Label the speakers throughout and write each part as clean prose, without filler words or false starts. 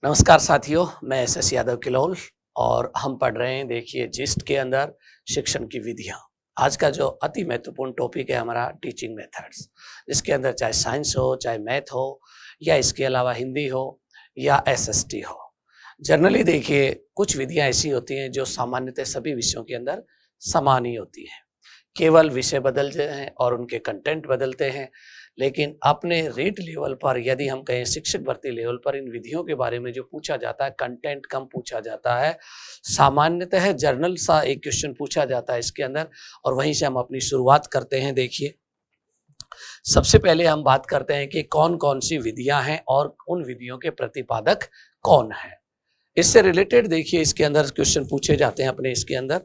Speaker 1: नमस्कार साथियों, मैं एस यादव किलोल और हम पढ़ रहे हैं देखिए जिस्ट के अंदर शिक्षण की विधियां। आज का जो अति महत्वपूर्ण टॉपिक है हमारा टीचिंग मेथड्स, जिसके अंदर चाहे साइंस हो, चाहे मैथ हो, या इसके अलावा हिंदी हो या एसएसटी हो। जनरली देखिए कुछ विधियां ऐसी होती हैं जो सामान्यतः सभी विषयों के अंदर समान ही होती हैं। केवल विषय बदलते हैं और उनके कंटेंट बदलते हैं, लेकिन अपने रेट लेवल पर यदि हम कहें शिक्षक भर्ती लेवल पर इन विधियों के बारे में जो पूछा जाता है, कंटेंट कम पूछा जाता है। सामान्यतः जर्नल सा एक क्वेश्चन पूछा जाता है इसके अंदर, और वहीं से हम अपनी शुरुआत करते हैं। देखिए सबसे पहले हम बात करते हैं कि कौन कौन सी विधियां हैं और उन विधियों के प्रतिपादक कौन है। इससे रिलेटेड देखिए इसके अंदर क्वेश्चन पूछे जाते हैं अपने इसके अंदर।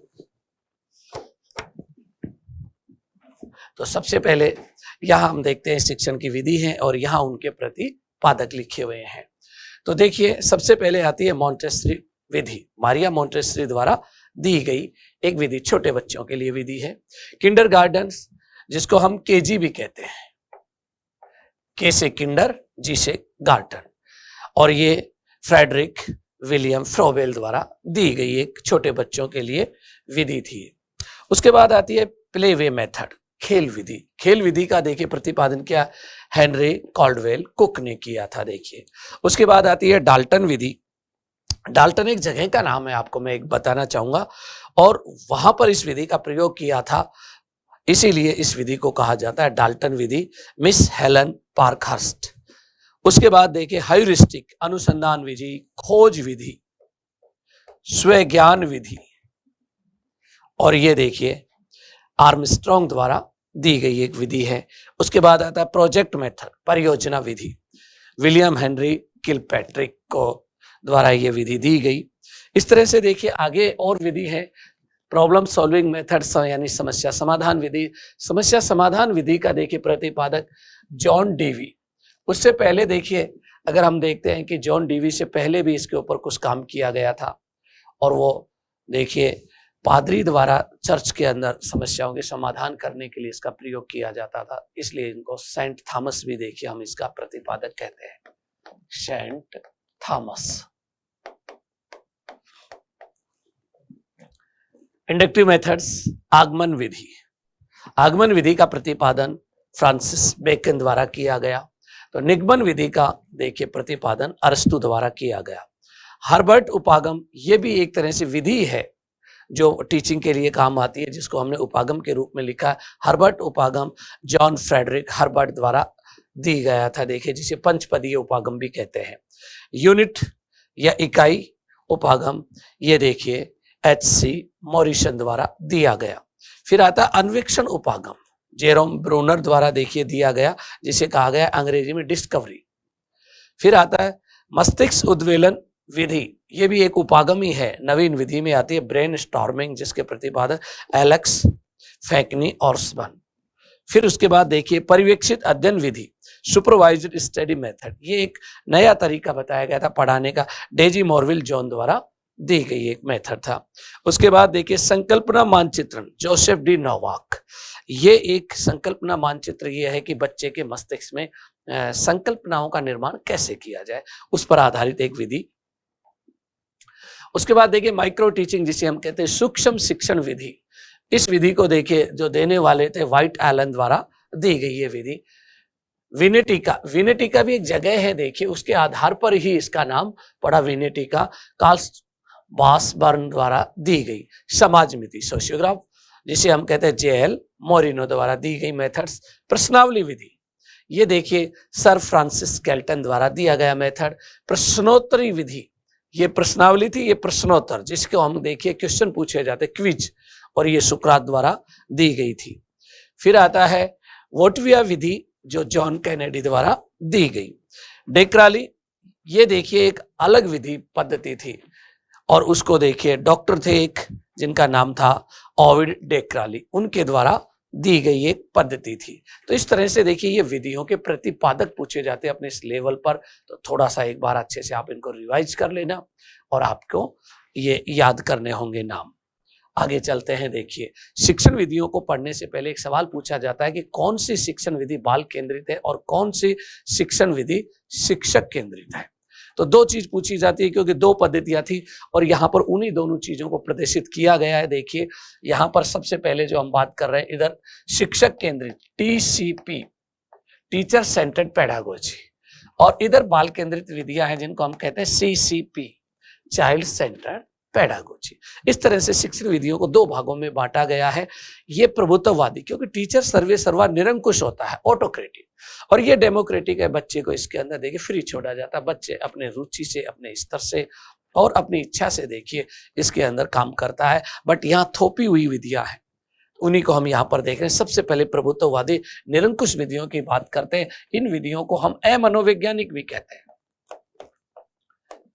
Speaker 1: तो सबसे पहले यहाँ हम देखते हैं शिक्षण की विधि है और यहाँ उनके प्रतिपादक लिखे हुए हैं। तो देखिए सबसे पहले आती है मॉन्टेसरी विधि। मारिया मॉन्टेसरी द्वारा दी गई एक विधि, छोटे बच्चों के लिए विधि है। किंडरगार्टन, जिसको हम केजी भी कहते हैं, के से किंडर, जी से गार्टन, और ये फ्रेडरिक विलियम फ्रोबेल द्वारा दी गई एक छोटे बच्चों के लिए विधि थी। उसके बाद आती है प्ले वे मेथड, खेल विधि। खेल विधि का देखिए प्रतिपादन क्या हेनरी कॉल्डवेल कुक ने किया था। देखिए उसके बाद आती है डाल्टन विधि। डाल्टन एक जगह का नाम है, आपको मैं एक बताना चाहूंगा, और वहां पर इस विधि का प्रयोग किया था, इसीलिए इस विधि को कहा जाता है डाल्टन विधि। Miss Helen Parkhurst. उसके बाद देखिए ह्यूरिस्टिक, अनुसंधान विधि, खोज विधि, स्वज्ञान विधि, और ये देखिए आर्मस्ट्रॉन्ग द्वारा दी गई एक विधि है। उसके बाद आता है प्रोजेक्ट मेथड, परियोजना विधि। विलियम हेनरी किलपैट्रिक को द्वारा ये विधि दी गई। इस तरह से देखिए आगे और विधि है प्रॉब्लम सॉल्विंग मेथड, यानी समस्या समाधान विधि। समस्या समाधान विधि का देखिए प्रतिपादक जॉन डेवी। उससे पहले देखिए अगर हम देखते हैं कि जॉन डेवी से पहले भी इसके ऊपर कुछ काम किया गया था, और वो देखिए पादरी द्वारा चर्च के अंदर समस्याओं के समाधान करने के लिए इसका प्रयोग किया जाता था, इसलिए इनको सेंट थॉमस भी देखिए हम इसका प्रतिपादक कहते हैं, सेंट थॉमस। इंडक्टिव मेथड्स, आगमन विधि। आगमन विधि का प्रतिपादन फ्रांसिस बेकन द्वारा किया गया। तो निगमन विधि का देखिए प्रतिपादन अरस्तु द्वारा किया गया। हर्बर्ट उपागम, ये भी एक तरह से विधि है जो टीचिंग के लिए काम आती है, जिसको हमने उपागम के रूप में लिखा है। हर्बर्ट उपागम जॉन फ्रेडरिक हर्बर्ट द्वारा दी गया था, देखिए जिसे पंचपदीय उपागम भी कहते हैं। यूनिट या इकाई उपागम, ये देखिए HC मॉरिसन द्वारा दिया गया। फिर आता है अन्वेक्षण उपागम, जेरोम ब्रूनर द्वारा देखिए दिया गया, जिसे कहा गया अंग्रेजी में डिस्कवरी। फिर आता है मस्तिष्क उद्वेलन विधि, ये भी एक उपागम ही है, नवीन विधि में आती है। ब्रेन स्टॉर्मिंग, जिसके प्रतिपादक एलेक्स फैक्नी और स्वन। फिर उसके बाद देखिए पर्यवेक्षित अध्ययन विधि, सुपरवाइज्ड स्टडी मेथड, ये एक नया तरीका बताया गया था पढ़ाने का, डेजी मॉर्विल जॉन द्वारा दी गई एक मेथड था। उसके बाद देखिए संकल्पना मानचित्रण, जोसेफ डी नोवाक। ये एक संकल्पना मानचित्र ये है कि बच्चे के मस्तिष्क में संकल्पनाओं का निर्माण कैसे किया जाए, उस पर आधारित एक विधि। उसके बाद देखिए माइक्रो टीचिंग, जिसे हम कहते हैं सूक्ष्म शिक्षण विधि। इस विधि को देखिए जो देने वाले थे व्हाइट एलन द्वारा दी गई ये विधि। विनेटिका, विनेटिका भी एक जगह है देखिए, उसके आधार पर ही इसका नाम पड़ा विनेटिका। कार्ल बासबर्न द्वारा दी गई समाज मिति, सोशियोग्राफ, जिसे हम कहते हैं JL मोरिनो द्वारा दी गई मेथड्स। प्रश्नावली विधि, ये देखिए सर फ्रांसिस गैल्टन द्वारा दिया गया मेथड। प्रश्नोत्तरी विधि, ये प्रश्नावली थी, ये प्रश्नोत्तर, जिसको हम देखिए क्वेश्चन पूछे जाते, क्विज, और ये सुकरात द्वारा दी गई थी। फिर आता है वोटविया विधि, जो जॉन कैनेडी द्वारा दी गई। डेक्राली, ये देखिए एक अलग विधि पद्धति थी, और उसको देखिए डॉक्टर थे एक जिनका नाम था ओविड डेक्राली, उनके द्वारा दी गई एक पद्धति थी। तो इस तरह से देखिए ये विधियों के प्रतिपादक पूछे जाते हैं अपने इस लेवल पर। तो थोड़ा सा एक बार अच्छे से आप इनको रिवाइज कर लेना, और आपको ये याद करने होंगे नाम। आगे चलते हैं। देखिए शिक्षण विधियों को पढ़ने से पहले एक सवाल पूछा जाता है कि कौन सी शिक्षण विधि बाल केंद्रित है और कौन सी शिक्षण विधि शिक्षक केंद्रित है। तो दो चीज पूछी जाती है क्योंकि दो पद्धतियां थी और यहाँ पर उन्हीं दोनों चीजों को प्रदर्शित किया गया है। देखिए यहाँ पर सबसे पहले जो हम बात कर रहे हैं, इधर शिक्षक केंद्रित TCP, टीचर सेंटर्ड पेडागोजी, और इधर बाल केंद्रित विधियां हैं जिनको हम कहते हैं CCP, चाइल्ड सेंटर्ड पेडागोजी। इस तरह से शिक्षण विधियों को दो भागों में बांटा गया है। ये प्रभुत्ववादी, क्योंकि टीचर सर्वे सर्वा निरंकुश होता है, ऑटोक्रेटिक, और ये डेमोक्रेटिक है। बच्चे को इसके अंदर देखिए फ्री छोड़ा जाता है, बच्चे अपने रुचि से, अपने स्तर से और अपनी इच्छा से देखिए इसके अंदर काम करता है। बट यहाँ थोपी हुई विधियां हैं, उन्हीं को हम यहाँ पर देख रहे हैं। सबसे पहले प्रभुत्ववादी निरंकुश विधियों की बात करते हैं। इन विधियों को हम अमनोवैज्ञानिक भी कहते हैं।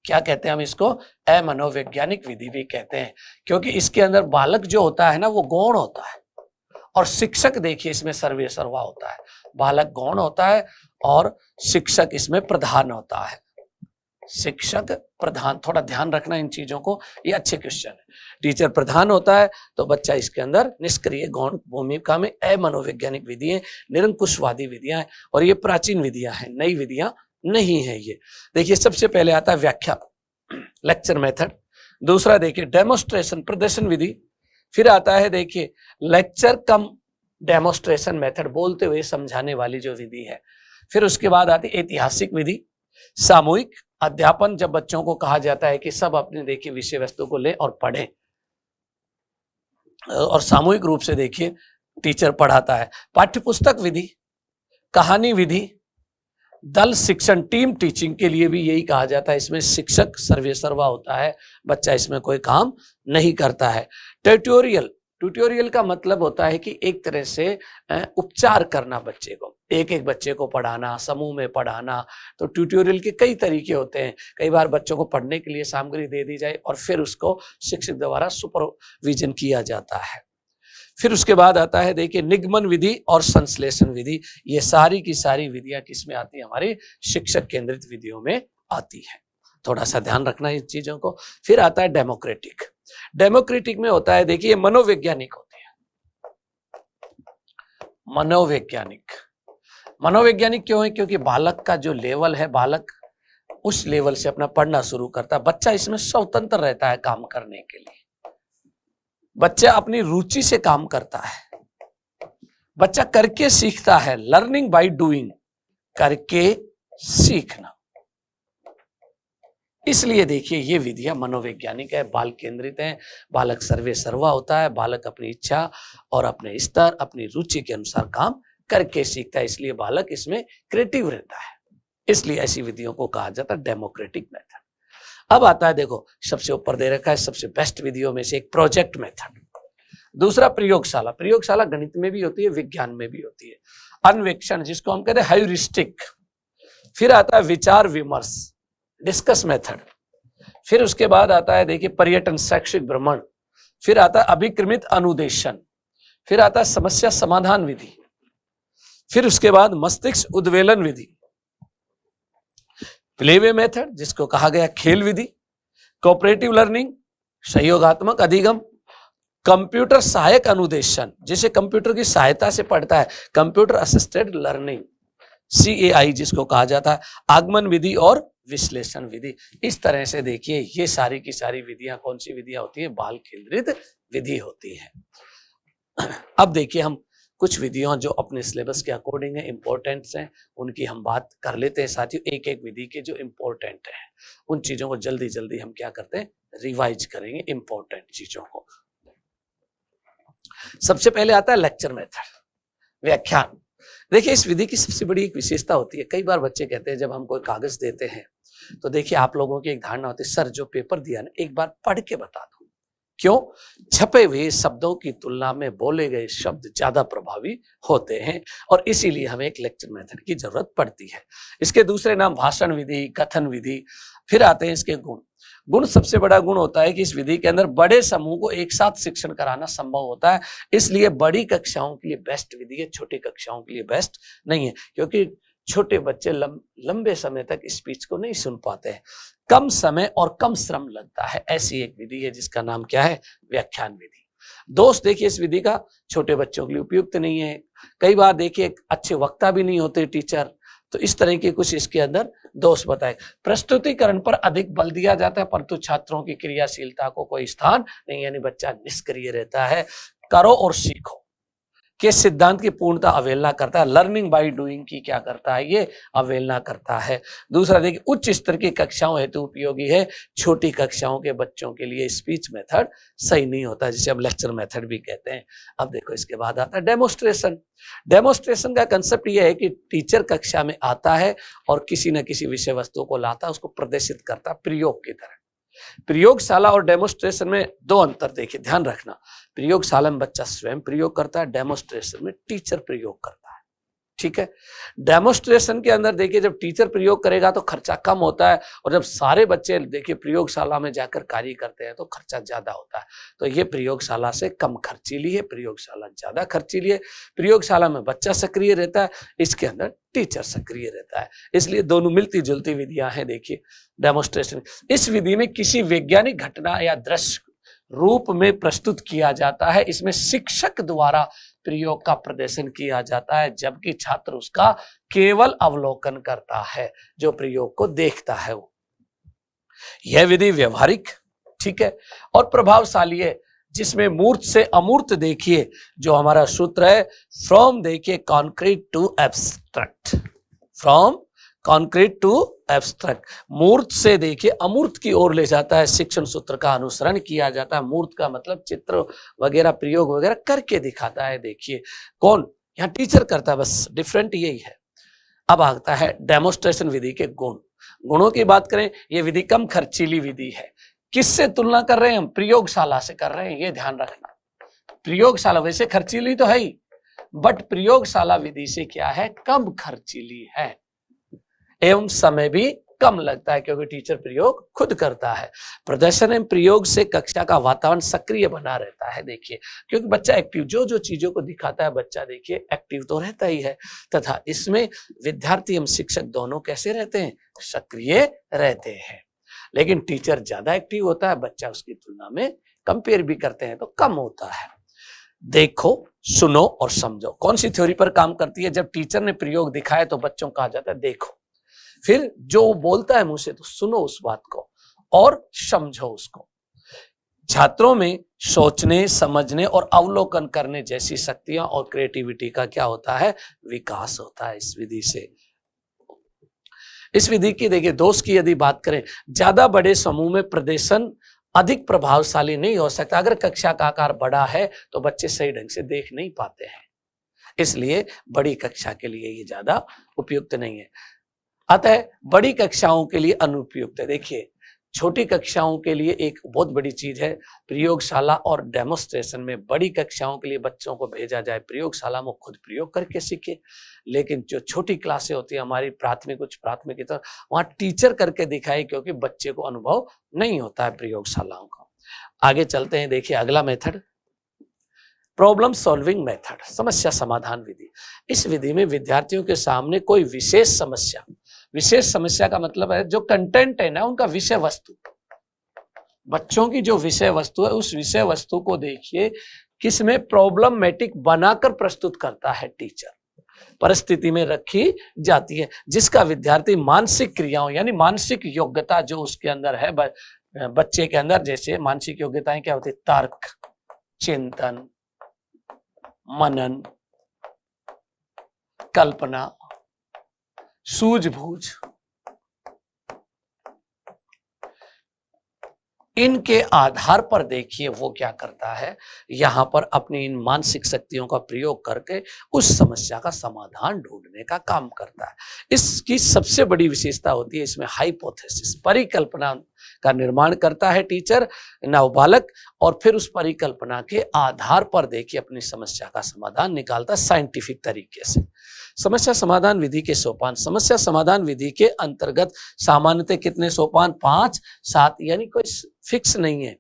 Speaker 1: क्या कहते हैं हम इसको? अमनोवैज्ञानिक विधि भी कहते हैं, क्योंकि इसके अंदर बालक जो होता है ना वो गौण होता है और शिक्षक देखिए इसमें सर्वे सर्वा होता है। बालक गौण होता है और शिक्षक इसमें प्रधान होता है। शिक्षक प्रधान, थोड़ा ध्यान रखना इन चीजों को, ये अच्छे क्वेश्चन है। टीचर प्रधान होता है तो बच्चा इसके अंदर निष्क्रिय गौण भूमिका में। अमनोवैज्ञानिक विधि है, निरंकुशवादी विधियां हैं और ये प्राचीन विधियां हैं, नई विधियां नहीं है ये। देखिए सबसे पहले आता है व्याख्या, लेक्चर मेथड। दूसरा देखिए डेमोस्ट्रेशन, प्रदर्शन विधि। फिर आता है देखिए लेक्चर कम डेमोस्ट्रेशन मेथड, बोलते हुए समझाने वाली जो विधि है। फिर उसके बाद आती है ऐतिहासिक विधि, सामूहिक अध्यापन, जब बच्चों को कहा जाता है कि सब अपने देखिए विषय वस्तु को लें और पढ़ें और सामूहिक रूप से देखिए टीचर पढ़ाता है। पाठ्यपुस्तक विधि, कहानी विधि, दल शिक्षण, टीम टीचिंग के लिए भी यही कहा जाता है। इसमें शिक्षक सर्वे सर्वा होता है, बच्चा इसमें कोई काम नहीं करता है। ट्यूटोरियल, ट्यूटोरियल का मतलब होता है कि एक तरह से उपचार करना बच्चे को, एक एक बच्चे को पढ़ाना, समूह में पढ़ाना। तो ट्यूटोरियल के कई तरीके होते हैं। कई बार बच्चों को पढ़ने के लिए सामग्री दे दी जाए और फिर उसको शिक्षक द्वारा सुपरविजन किया जाता है। फिर उसके बाद आता है देखिए निगमन विधि और संश्लेषण विधि। ये सारी की सारी विधियां किसमें आती है? हमारी शिक्षक केंद्रित विधियों में आती है। थोड़ा सा ध्यान रखना इन चीजों को। फिर आता है डेमोक्रेटिक। डेमोक्रेटिक में होता है देखिए मनोवैज्ञानिक होती है। मनोवैज्ञानिक, मनोवैज्ञानिक क्यों है? क्योंकि बालक का जो लेवल है, बालक उस लेवल से अपना पढ़ना शुरू करता है। बच्चा इसमें स्वतंत्र रहता है काम करने के लिए, बच्चा अपनी रुचि से काम करता है, बच्चा करके सीखता है। लर्निंग बाय डूइंग, करके सीखना। इसलिए देखिए ये विधियां मनोवैज्ञानिक है, बाल केंद्रित है। बालक सर्वे सर्वा होता है, बालक अपनी इच्छा और अपने स्तर, अपनी रुचि के अनुसार काम करके सीखता है। इसलिए बालक इसमें क्रिएटिव रहता है, इसलिए ऐसी विधियों को कहा जाता है डेमोक्रेटिक मेथड। अब आता है देखो सबसे ऊपर दे रखा है सबसे बेस्ट विधियों में से एक प्रोजेक्ट मेथड। दूसरा प्रयोगशाला, प्रयोगशाला गणित में भी होती है, विज्ञान में भी होती है। अन्वेक्षण, जिसको हम कहते हैं ह्यूरिस्टिक। फिर आता है विचार विमर्श, डिस्कस मेथड। फिर उसके बाद आता है देखिए पर्यटन, शैक्षिक भ्रमण। फिर आता है अभिक्रमित अनुदेशन। फिर आता है समस्या समाधान विधि। फिर उसके बाद मस्तिष्क उद्वेलन विधि, प्लेवे मेथड जिसको कहा गया खेल विधि, कोऑपरेटिव लर्निंग, सहयोगात्मक अधिगम, कंप्यूटर सहायक अनुदेशन, जिसे कंप्यूटर की सहायता से पढ़ता है, कंप्यूटर असिस्टेड लर्निंग, CAI जिसको कहा जाता है, आगमन विधि और विश्लेषण विधि। इस तरह से देखिए ये सारी की सारी विधियां कौन सी विधियां होती है? बाल केंद्रित विधि होती है। अब देखिए हम कुछ विधियां जो अपने सिलेबस के अकॉर्डिंग है, इंपॉर्टेंट्स हैं, उनकी हम बात कर लेते हैं साथियों। एक एक विधि के जो इंपॉर्टेंट है उन चीजों को जल्दी जल्दी हम क्या करते हैं? रिवाइज करेंगे इंपॉर्टेंट चीजों को। सबसे पहले आता है लेक्चर मेथड, व्याख्यान। देखिए इस विधि की सबसे बड़ी एक विशेषता होती है, कई बार बच्चे कहते हैं जब हम कोई कागज देते हैं तो देखिए आप लोगों की एक धारणा होती है सर जो पेपर दिया ना एक बार पढ़ के बता दो। क्यों? छपे हुए शब्दों की तुलना में बोले गए शब्द ज्यादा प्रभावी होते हैं और इसीलिए हमें एक लेक्चर मेथड की जरूरत पड़ती है। इसके दूसरे नाम भाषण विधि, कथन विधि। फिर आते हैं इसके गुण। गुण, सबसे बड़ा गुण होता है कि इस विधि के अंदर बड़े समूह को एक साथ शिक्षण कराना संभव होता है, इसलिए बड़ी कक्षाओं के लिए बेस्ट विधि है, छोटी कक्षाओं के लिए बेस्ट नहीं है, क्योंकि छोटे बच्चे लंबे समय तक स्पीच को नहीं सुन पाते हैं। कम समय और कम श्रम लगता है, ऐसी एक विधि है जिसका नाम क्या है? व्याख्यान विधि। दोष देखिए इस विधि का, छोटे बच्चों के लिए उपयुक्त नहीं है। कई बार देखिए अच्छे वक्ता भी नहीं होते टीचर, तो इस तरह के कुछ इसके अंदर दोष बताए। प्रस्तुतिकरण पर अधिक बल दिया जाता है परंतु छात्रों की क्रियाशीलता को कोई स्थान नहीं, यानी बच्चा निष्क्रिय रहता है। करो और सीखो के सिद्धांत की पूर्णता अवहेलना करता है। लर्निंग बाय डूइंग की क्या करता है, ये अवहेलना करता है। दूसरा देखिए, उच्च स्तर की कक्षाओं हेतु उपयोगी है, छोटी कक्षाओं के बच्चों के लिए स्पीच मेथड सही नहीं होता, जिसे हम लेक्चर मेथड भी कहते हैं। अब देखो इसके बाद आता है डेमोस्ट्रेशन। डेमोस्ट्रेशन का कंसेप्ट यह है कि टीचर कक्षा में आता है और किसी न किसी विषय वस्तु को लाता है, उसको प्रदर्शित करता है प्रयोग की तरह। प्रयोगशाला और डेमोस्ट्रेशन में दो अंतर देखिए, ध्यान रखना। प्रयोगशाला में बच्चा स्वयं प्रयोग करता है, डेमोस्ट्रेशन में टीचर प्रयोग करता है। ठीक है, डेमोस्ट्रेशन के अंदर देखिए जब टीचर प्रयोग करेगा तो खर्चा कम होता है, और जब सारे बच्चे देखिए प्रयोगशाला में जाकर कार्य करते हैं तो खर्चा ज्यादा होता है। तो ये प्रयोगशाला से कम खर्चीली है, प्रयोगशाला ज्यादा खर्चीली है। प्रयोगशाला में बच्चा सक्रिय रहता है, इसके अंदर टीचर सक्रिय रहता है, इसलिए दोनों मिलती जुलती विधियां हैं। देखिए डेमोस्ट्रेशन, इस विधि में किसी वैज्ञानिक घटना या दृश्य रूप में प्रस्तुत किया जाता है। इसमें शिक्षक द्वारा प्रयोग का प्रदर्शन किया जाता है, जबकि छात्र उसका केवल अवलोकन करता है, जो प्रयोग को देखता है वो। यह विधि व्यवहारिक, ठीक है, और प्रभावशाली है, जिसमें मूर्त से अमूर्त देखिए जो हमारा सूत्र है, फ्रॉम देखिए concrete to abstract, from concrete to abstract, मूर्त से देखिए अमूर्त की ओर ले जाता है। शिक्षण सूत्र का अनुसरण किया जाता है। मूर्त का मतलब चित्र वगैरह प्रयोग वगैरह करके दिखाता है। देखिए कौन, यहाँ टीचर करता है, बस डिफरेंट यही है। अब आता है डेमोस्ट्रेशन विधि के गुण। गुणों की बात करें, यह विधि कम खर्चीली विधि है। किससे तुलना कर रहे हैं हम, प्रयोगशाला से कर रहे हैं, ये ध्यान रखना। प्रयोगशाला वैसे खर्चीली तो है ही, बट प्रयोगशाला विधि से क्या है, कम खर्चीली है, एवं समय भी कम लगता है क्योंकि टीचर प्रयोग खुद करता है। प्रदर्शन एवं प्रयोग से कक्षा का वातावरण सक्रिय बना रहता है। देखिए क्योंकि बच्चा एक्टिव, जो जो चीजों को दिखाता है बच्चा देखिए एक्टिव तो रहता ही है, तथा इसमें विद्यार्थी एवं शिक्षक दोनों कैसे रहते हैं, सक्रिय रहते हैं। लेकिन टीचर ज्यादा एक्टिव होता है, बच्चा उसकी तुलना में कंपेयर भी करते हैं तो कम होता है। देखो, सुनो और समझो कौन सी थ्योरी पर काम करती है। जब टीचर ने प्रयोग दिखाया तो बच्चों को कहा जाता है देखो, फिर जो बोलता है मुझसे तो सुनो उस बात को और समझो उसको। छात्रों में सोचने, समझने और अवलोकन करने जैसी शक्तियां और क्रिएटिविटी का क्या होता है, विकास होता है इस विधि से। इस विधि की देखिए दोष की यदि बात करें, ज्यादा बड़े समूह में प्रदर्शन अधिक प्रभावशाली नहीं हो सकता। अगर कक्षा का आकार बड़ा है तो बच्चे सही ढंग से देख नहीं पाते हैं, इसलिए बड़ी कक्षा के लिए ये ज्यादा उपयुक्त नहीं है। अतः बड़ी कक्षाओं के लिए अनुपयुक्त है। देखिए छोटी कक्षाओं के लिए एक बहुत बड़ी चीज है प्रयोगशाला और डेमोस्ट्रेशन में। बड़ी कक्षाओं के लिए बच्चों को भेजा जाए प्रयोगशाला में, खुद प्रयोग करके सीखे। लेकिन जो छोटी क्लासें होती है हमारी प्राथमिक, उच्च प्राथमिक की तरह, वहां टीचर करके दिखाए, क्योंकि बच्चे को अनुभव नहीं होता है प्रयोगशालाओं का। आगे चलते हैं, देखिए अगला मेथड, प्रॉब्लम सॉल्विंग मेथड, समस्या समाधान विधि। इस विधि में विद्यार्थियों के सामने कोई विशेष समस्या, विशेष समस्या का मतलब है जो कंटेंट है ना, उनका विषय वस्तु, बच्चों की जो विषय वस्तु है उस विषय वस्तु को देखिए किसमें प्रॉब्लमेटिक बनाकर प्रस्तुत करता है टीचर, परिस्थिति में रखी जाती है, जिसका विद्यार्थी मानसिक क्रियाओं यानी मानसिक योग्यता जो उसके अंदर है बच्चे के अंदर, जैसे मानसिक योग्यताएं क्या होती है, तर्क, चिंतन, मनन, कल्पना, सूझबूझ, इनके आधार पर देखिए वो क्या करता है, यहां पर अपनी इन मानसिक शक्तियों का प्रयोग करके उस समस्या का समाधान ढूंढने का काम करता है। इसकी सबसे बड़ी विशेषता होती है इसमें हाइपोथेसिस, परिकल्पना का निर्माण करता है टीचर, नवबालक, और फिर उस परिकल्पना के आधार पर देखिए अपनी समस्या का समाधान निकालता है साइंटिफिक तरीके से। समस्या समाधान विधि के सोपान, समस्या समाधान विधि के अंतर्गत सामान्यतः कितने सोपान, 5, 7, यानी कोई फिक्स नहीं है।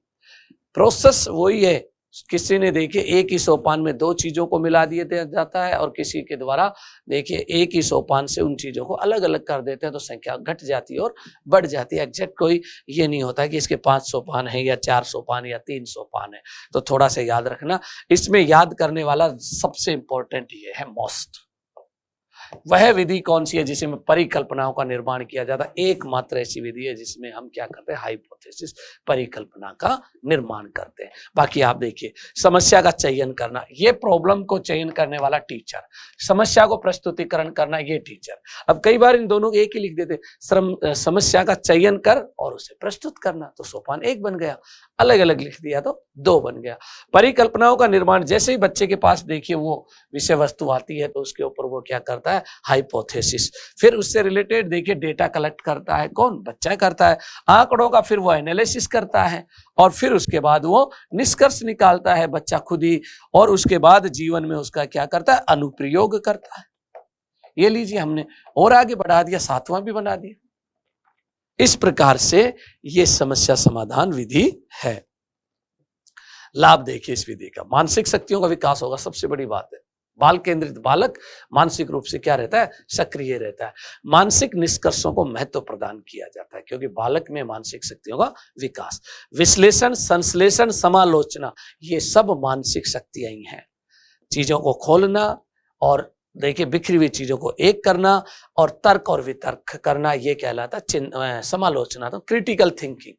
Speaker 1: प्रोसेस वही है, किसी ने देखिए एक ही सोपान में 2 चीजों को मिला दिया जाता है, और किसी के द्वारा देखिए एक ही सोपान से उन चीजों को अलग अलग कर देते हैं, तो संख्या घट जाती है और बढ़ जाती है। एग्जैक्ट कोई ये नहीं होता कि इसके 5 सोपान है या 4 सोपान या 3 सोपान है, तो थोड़ा सा याद रखना। इसमें याद करने वाला सबसे इंपॉर्टेंट ये है मोस्ट, वह विधि कौन सी है जिसमें परिकल्पनाओं का निर्माण किया जाता है? एकमात्र ऐसी विधि है जिसमें हम क्या करते हैं? हाइपोथेसिस, परिकल्पना का निर्माण करते हैं। बाकी आप देखिए, समस्या का चयन करना, ये प्रॉब्लम को चयन करने वाला टीचर, समस्या को प्रस्तुतिकरण करना ये टीचर। अब कई बार इन दोनों को एक ही लिख देते, समस्या का चयन कर और उसे प्रस्तुत करना, तो सोपान 1 बन गया, अलग अलग लिख दिया तो 2 बन गया। परिकल्पनाओं का निर्माण, जैसे ही बच्चे के पास देखिए वो विषय वस्तु आती है तो उसके ऊपर वो क्या करता है? हाइपोथेसिस। फिर उससे रिलेटेड देखिए डेटा कलेक्ट करता है, कौन? बच्चा करता है। आंकड़ों का फिर वो एनालिसिस करता है और फिर उसके बाद वो निष्कर्ष निकालता है बच्चा खुद ही, और उसके बाद जीवन में उसका क्या करता है? अनुप्रयोग करता है। ये लीजिए, हमने और आगे बढ़ा दिया, 7वां भी बना दिया। इस प्रकार से ये समस्या समाधान विधि है। लाभ देखिए इस विधि का, मानसिक शक्तियों का विकास होगा, सबसे बड़ी बात है। बाल केंद्रित बालक मानसिक रूप से क्या रहता है? सक्रिय रहता है। मानसिक निष्कर्षों को महत्व प्रदान किया जाता है क्योंकि बालक में मानसिक शक्तियों का विकास। विश्लेषण, संश्लेषण, समालोचना, ये सब मानसिक शक्तियां ही हैं। चीजों को खोलना और देखिए बिखरी हुई चीजों को एक करना और तर्क और वितर्क करना, ये कहलाता है समालोचना, तो क्रिटिकल थिंकिंग।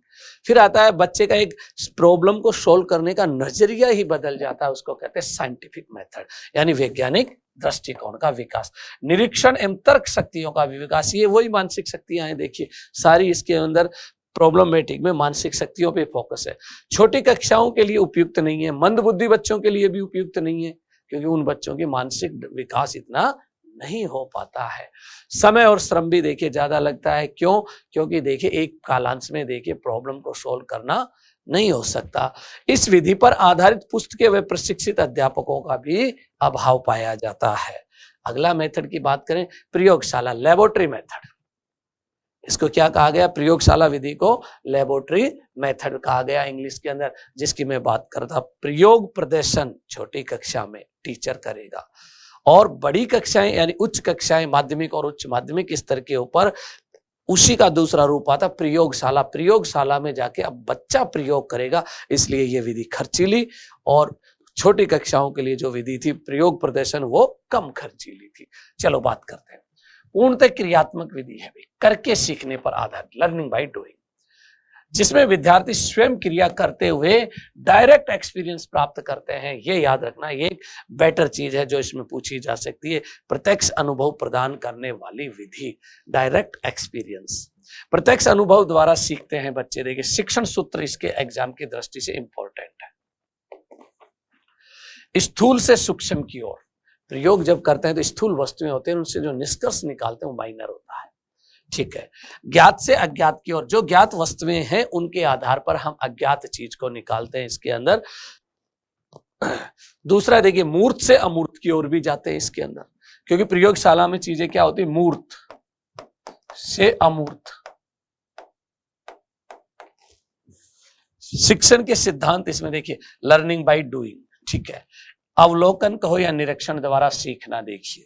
Speaker 1: फिर आता है बच्चे का एक प्रॉब्लम को सोल्व करने का नजरिया ही बदल जाता है, उसको कहते हैं साइंटिफिक मेथड, यानी वैज्ञानिक दृष्टिकोण का विकास। निरीक्षण एवं तर्क शक्तियों का विकास, ये वही मानसिक शक्तियां हैं। देखिए सारी इसके अंदर प्रॉब्लमेटिक में मानसिक शक्तियों पे फोकस है। छोटी कक्षाओं के लिए उपयुक्त नहीं है, मंद बुद्धि बच्चों के लिए भी उपयुक्त नहीं है क्योंकि उन बच्चों की मानसिक विकास इतना नहीं हो पाता है। समय और श्रम भी देखिए ज्यादा लगता है, क्यों? क्योंकि देखिए एक कालांश में देखिए प्रॉब्लम को सोल्व करना नहीं हो सकता। इस विधि पर आधारित पुस्तकें व प्रशिक्षित अध्यापकों का भी अभाव पाया जाता है। अगला मेथड की बात करें, प्रयोगशाला, लेबोरेटरी मेथड। इसको क्या कहा गया? प्रयोगशाला विधि को लेबोरेटरी मेथड कहा गया इंग्लिश के अंदर, जिसकी मैं बात करता। प्रयोग प्रदर्शन छोटी कक्षा में टीचर करेगा और बड़ी कक्षाएं यानी उच्च कक्षाएं, माध्यमिक और उच्च माध्यमिक स्तर के ऊपर उसी का दूसरा रूप आता प्रयोगशाला। प्रयोगशाला में जाके अब बच्चा प्रयोग करेगा, इसलिए ये विधि खर्चीली, और छोटी कक्षाओं के लिए जो विधि थी प्रयोग प्रदर्शन वो कम खर्चीली थी। चलो बात करते हैं। पूर्णतः क्रियात्मक विधि है, करके सीखने पर आधारित, लर्निंग बाय डूइंग, जिसमें विद्यार्थी स्वयं क्रिया करते हुए डायरेक्ट एक्सपीरियंस प्राप्त करते हैं। ये याद रखना, ये एक बेटर चीज है जो इसमें पूछी जा सकती है। प्रत्यक्ष अनुभव प्रदान करने वाली विधि, डायरेक्ट एक्सपीरियंस। प्रत्यक्ष अनुभव द्वारा सीखते हैं बच्चे। देखिए शिक्षण सूत्र इसके एग्जाम की दृष्टि से इंपॉर्टेंट है। स्थूल से सूक्ष्म की ओर, प्रयोग जब करते हैं तो स्थूल वस्तुएं होते हैं, उनसे जो निष्कर्ष निकालते हैं वो माइनर होता है। ठीक है। ज्ञात से अज्ञात की ओर, जो ज्ञात वस्तुएं हैं उनके आधार पर हम अज्ञात चीज को निकालते हैं इसके अंदर। दूसरा देखिए मूर्त से अमूर्त की ओर भी जाते हैं इसके अंदर, क्योंकि प्रयोगशाला में चीजें क्या होती है? मूर्त से अमूर्त। शिक्षण के सिद्धांत इसमें देखिए, लर्निंग बाय डूइंग। ठीक है। अवलोकन कहो या निरीक्षण द्वारा सीखना। देखिए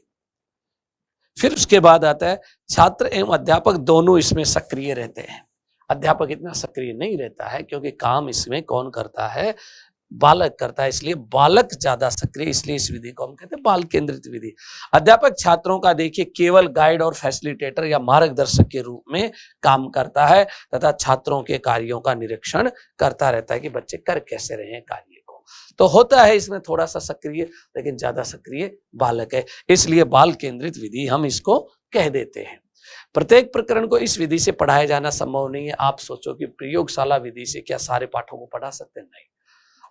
Speaker 1: फिर उसके बाद आता है छात्र एवं अध्यापक दोनों इसमें सक्रिय रहते हैं। अध्यापक इतना सक्रिय नहीं रहता है क्योंकि काम इसमें कौन करता है? बालक करता है, इसलिए बालक ज्यादा सक्रिय, इसलिए इस विधि को हम कहते हैं बाल केंद्रित विधि। अध्यापक छात्रों का देखिए केवल गाइड और फैसिलिटेटर या मार्गदर्शक के रूप में काम करता है तथा छात्रों के कार्यों का निरीक्षण करता रहता है कि बच्चे कर कैसे रहे हैं कार्य को। तो होता है इसमें थोड़ा सा सक्रिय, लेकिन ज्यादा सक्रिय बालक है, इसलिए बाल केंद्रित विधि हम इसको कह देते हैं। प्रत्येक प्रकरण को इस विधि से पढ़ाया जाना संभव नहीं है। आप सोचो कि प्रयोगशाला विधि से क्या सारे पाठों को पढ़ा सकते हैं? नहीं,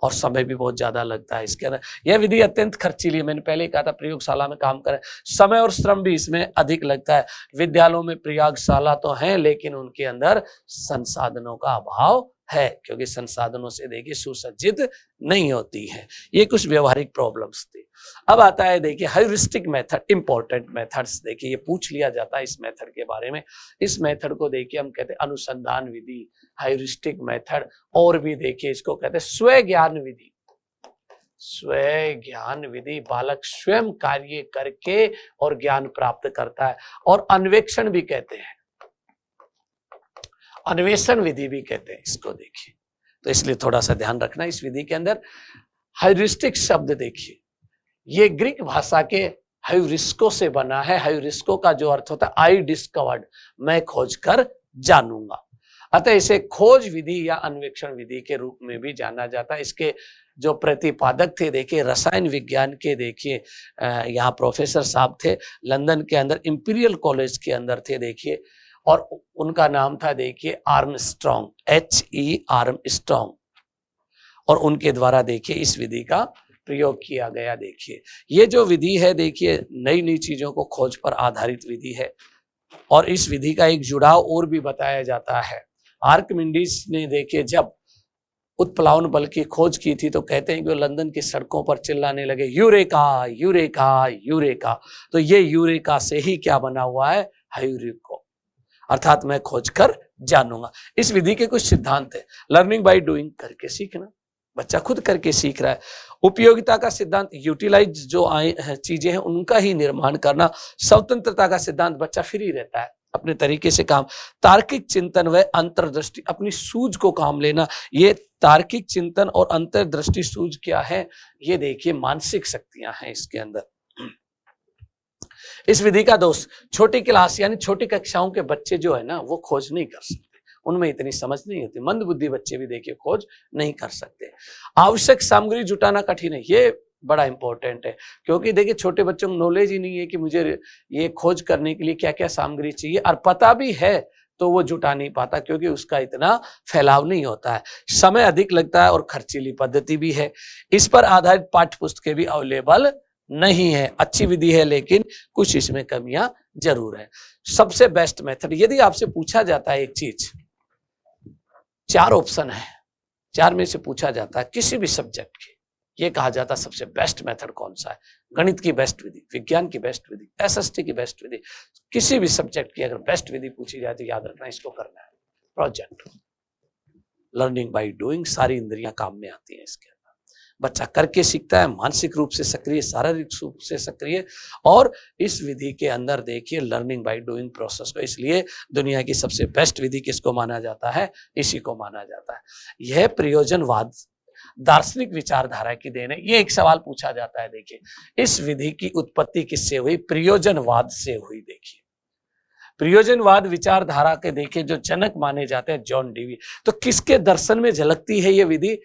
Speaker 1: और समय भी बहुत ज्यादा लगता है इसके अंदर। यह विधि अत्यंत खर्चीली है। मैंने पहले ही कहा था प्रयोगशाला में काम करें, समय और श्रम भी इसमें अधिक लगता है। विद्यालयों में प्रयोगशाला तो है लेकिन उनके अंदर संसाधनों का अभाव है, क्योंकि संसाधनों से देखिए सुसज्जित नहीं होती है। ये कुछ व्यवहारिक प्रॉब्लम्स थी। अब आता है देखिए ह्यूरिस्टिक मेथड, इंपॉर्टेंट मेथड्स। देखिए ये पूछ लिया जाता है इस मेथड के बारे में। इस मेथड को देखिए हम कहते हैं अनुसंधान विधि, ह्यूरिस्टिक मेथड, और भी देखिए इसको कहते हैं स्व ज्ञान विधि। स्व ज्ञान विधि, बालक स्वयं कार्य करके और ज्ञान प्राप्त करता है, और अन्वेषण भी कहते हैं, अन्वेषण विधि भी कहते हैं इसको। देखिए तो इसलिए थोड़ा सा ध्यान रखना इस विधि के अंदर। ह्यूरिस्टिक शब्द देखिए, ये ग्रीक भाषा के ह्यूरिस्को से बना है। ह्यूरिस्को का जो अर्थ होता है आई डिस्कवर्ड, मैं खोज कर जानूंगा। अतः इसे खोज विधि या अन्वेषण विधि के रूप में भी जाना जाता है। इसके जो प्रतिपादक थे देखिए रसायन विज्ञान के, देखिए यहाँ प्रोफेसर साहब थे लंदन के अंदर इंपीरियल कॉलेज के अंदर थे देखिए, और उनका नाम था देखिए आर्मस्ट्रॉन्ग, HE आर्मस्ट्रॉन्ग, और उनके द्वारा देखिए इस विधि का प्रयोग किया गया। देखिए ये जो विधि है देखिए नई नई चीजों को खोज पर आधारित विधि है, और इस विधि का एक जुड़ाव और भी बताया जाता है। आर्किमिडीज ने देखिए जब उत्प्लावन बल की खोज की थी तो कहते हैं कि वो लंदन की सड़कों पर चिल्लाने लगे यूरेका यूरेका यूरेका। तो ये यूरेका से ही क्या बना हुआ है, ह्यूरिको, अर्थात मैं खोज कर जानूंगा। इस विधि के कुछ सिद्धांत है। लर्निंग बाय डूइंग, करके सीखना, बच्चा खुद करके सीख रहा है। उपयोगिता का सिद्धांत, यूटिलाइज जो चीजें हैं उनका ही निर्माण करना। स्वतंत्रता का सिद्धांत, बच्चा फ्री रहता है अपने तरीके से काम। तार्किक चिंतन व अंतर्दृष्टि, अपनी सूझ को काम लेना। ये तार्किक चिंतन और अंतर्दृष्टि सूझ क्या है, ये देखिए मानसिक शक्तियां हैं इसके अंदर। इस विधि का दोष, छोटी क्लास यानी छोटी कक्षाओं के बच्चे जो है ना वो खोज नहीं कर सकते, उनमें इतनी समझ नहीं होती। मंद बुद्धि बच्चे भी देखिए खोज नहीं कर सकते। आवश्यक सामग्री जुटाना कठिन है, ये बड़ा इंपॉर्टेंट है, क्योंकि देखिए छोटे बच्चों को नॉलेज ही नहीं है कि मुझे ये खोज करने के लिए क्या क्या सामग्री चाहिए, और पता भी है तो वो जुटा नहीं पाता क्योंकि उसका इतना फैलाव नहीं होता है। समय अधिक लगता है और खर्चीली पद्धति भी है। इस पर आधारित पाठ्य पुस्तकें भी अवेलेबल नहीं है। अच्छी विधि है लेकिन कुछ इसमें कमियां जरूर है। सबसे बेस्ट मेथड, यदि आपसे पूछा जाता है एक चीज, 4 ऑप्शन है, 4 में से पूछा जाता है किसी भी सब्जेक्ट की, ये कहा जाता है सबसे बेस्ट मेथड कौन सा है। गणित की बेस्ट विधि, विज्ञान की बेस्ट विधि, SST की बेस्ट विधि, किसी भी सब्जेक्ट की अगर बेस्ट विधि पूछी जाए तो याद रखना इसको करना है, प्रोजेक्ट। लर्निंग बाय डूइंग, सारी इंद्रियां काम में आती हैं इसके अंदर। बच्चा करके सीखता है, मानसिक रूप से सक्रिय, शारीरिक रूप से सक्रिय, और इस विधि के अंदर देखिए लर्निंग बाय डूइंग प्रोसेस को, इसलिए दुनिया की सबसे बेस्ट विधि किसको माना जाता है, इसी को माना जाता है। यह प्रयोजनवाद दार्शनिक विचारधारा की देन है। ये एक सवाल पूछा जाता है, देखिए इस विधि की उत्पत्ति किससे हुई, प्रयोजनवाद से हुई। देखिए प्रयोजनवाद विचारधारा के देखिए जो जनक माने जाते हैं जॉन डीवी, तो किसके दर्शन में झलकती है ये विधि,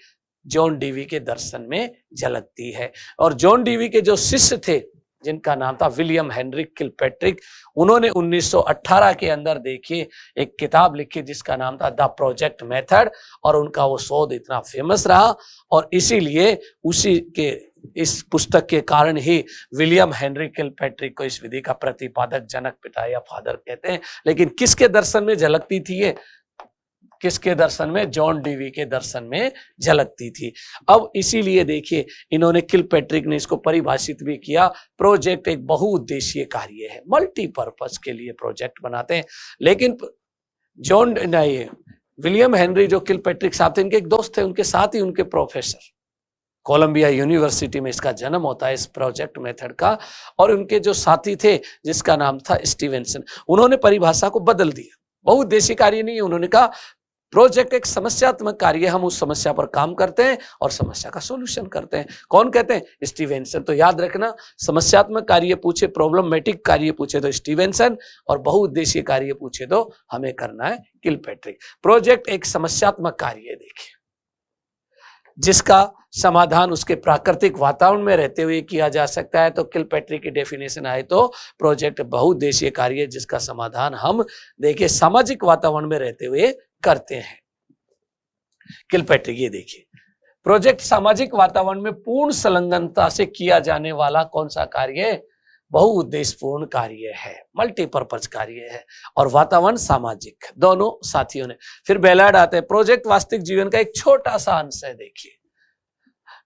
Speaker 1: जॉन डीवी के दर्शन में झलकती है। और जॉन डीवी के जो शिष्य थे जिनका नाम था विलियम हेनरी किलपैट्रिक, उन्होंने 1918 के अंदर देखिए एक किताब लिखी जिसका नाम था द प्रोजेक्ट मेथड, और उनका वो शोध इतना फेमस रहा, और इसीलिए उसी के इस पुस्तक के कारण ही विलियम हेनरी किलपैट्रिक को इस विधि का प्रतिपादक, जनक, पिता या फादर कहते हैं। लेकिन किसके दर्शन में झलकती थी ये, किसके दर्शन में, जॉन डीवी के दर्शन में झलकती थी। अब इसीलिए देखिए इन्होंने, किलपैट्रिक ने इसको परिभाषित भी किया, प्रोजेक्ट एक बहुउद्देशीय कार्य है, मल्टीपर्पज के लिए प्रोजेक्ट बनाते हैं। लेकिन जॉन नहीं, विलियम हेनरी जो किलपैट्रिक साहब थे, इनके एक दोस्त थे, उनके साथ ही उनके प्रोफेसर, कोलंबिया यूनिवर्सिटी में इसका जन्म होता है इस प्रोजेक्ट मेथड का, और उनके जो साथी थे जिसका नाम था स्टीवेंसन, उन्होंने परिभाषा को बदल दिया। बहुउद्देशीय कार्य नहीं है, उन्होंने कहा प्रोजेक्ट एक समस्यात्मक कार्य, हम उस समस्या पर काम करते हैं और समस्या का सॉल्यूशन करते हैं। कौन कहते हैं, स्टीवेंसन। तो याद रखना, समस्यात्मक कार्य पूछे, प्रॉब्लमेटिक कार्य पूछे तो स्टीवेंसन, और बहुउद्देशीय कार्य पूछे तो हमें करना है किलपैट्रिक। प्रोजेक्ट एक समस्यात्मक कार्य है देखिए, जिसका समाधान उसके प्राकृतिक वातावरण में रहते हुए किया जा सकता है। तो किलपैट्रिक की डेफिनेशन आए तो प्रोजेक्ट बहुउद्देशीय कार्य जिसका समाधान हम देखिए सामाजिक वातावरण में रहते हुए करते हैं। किलपैट्रिक, ये देखिए प्रोजेक्ट सामाजिक वातावरण में पूर्ण संलग्नता से किया जाने वाला कौन सा कार्य है, बहुउद्देश्यपूर्ण कार्य है, मल्टीपर्पज कार्य है, और वातावरण सामाजिक, दोनों साथियों ने। फिर बेलार्ड आते हैं, प्रोजेक्ट वास्तविक जीवन का एक छोटा सा अंश है देखिए,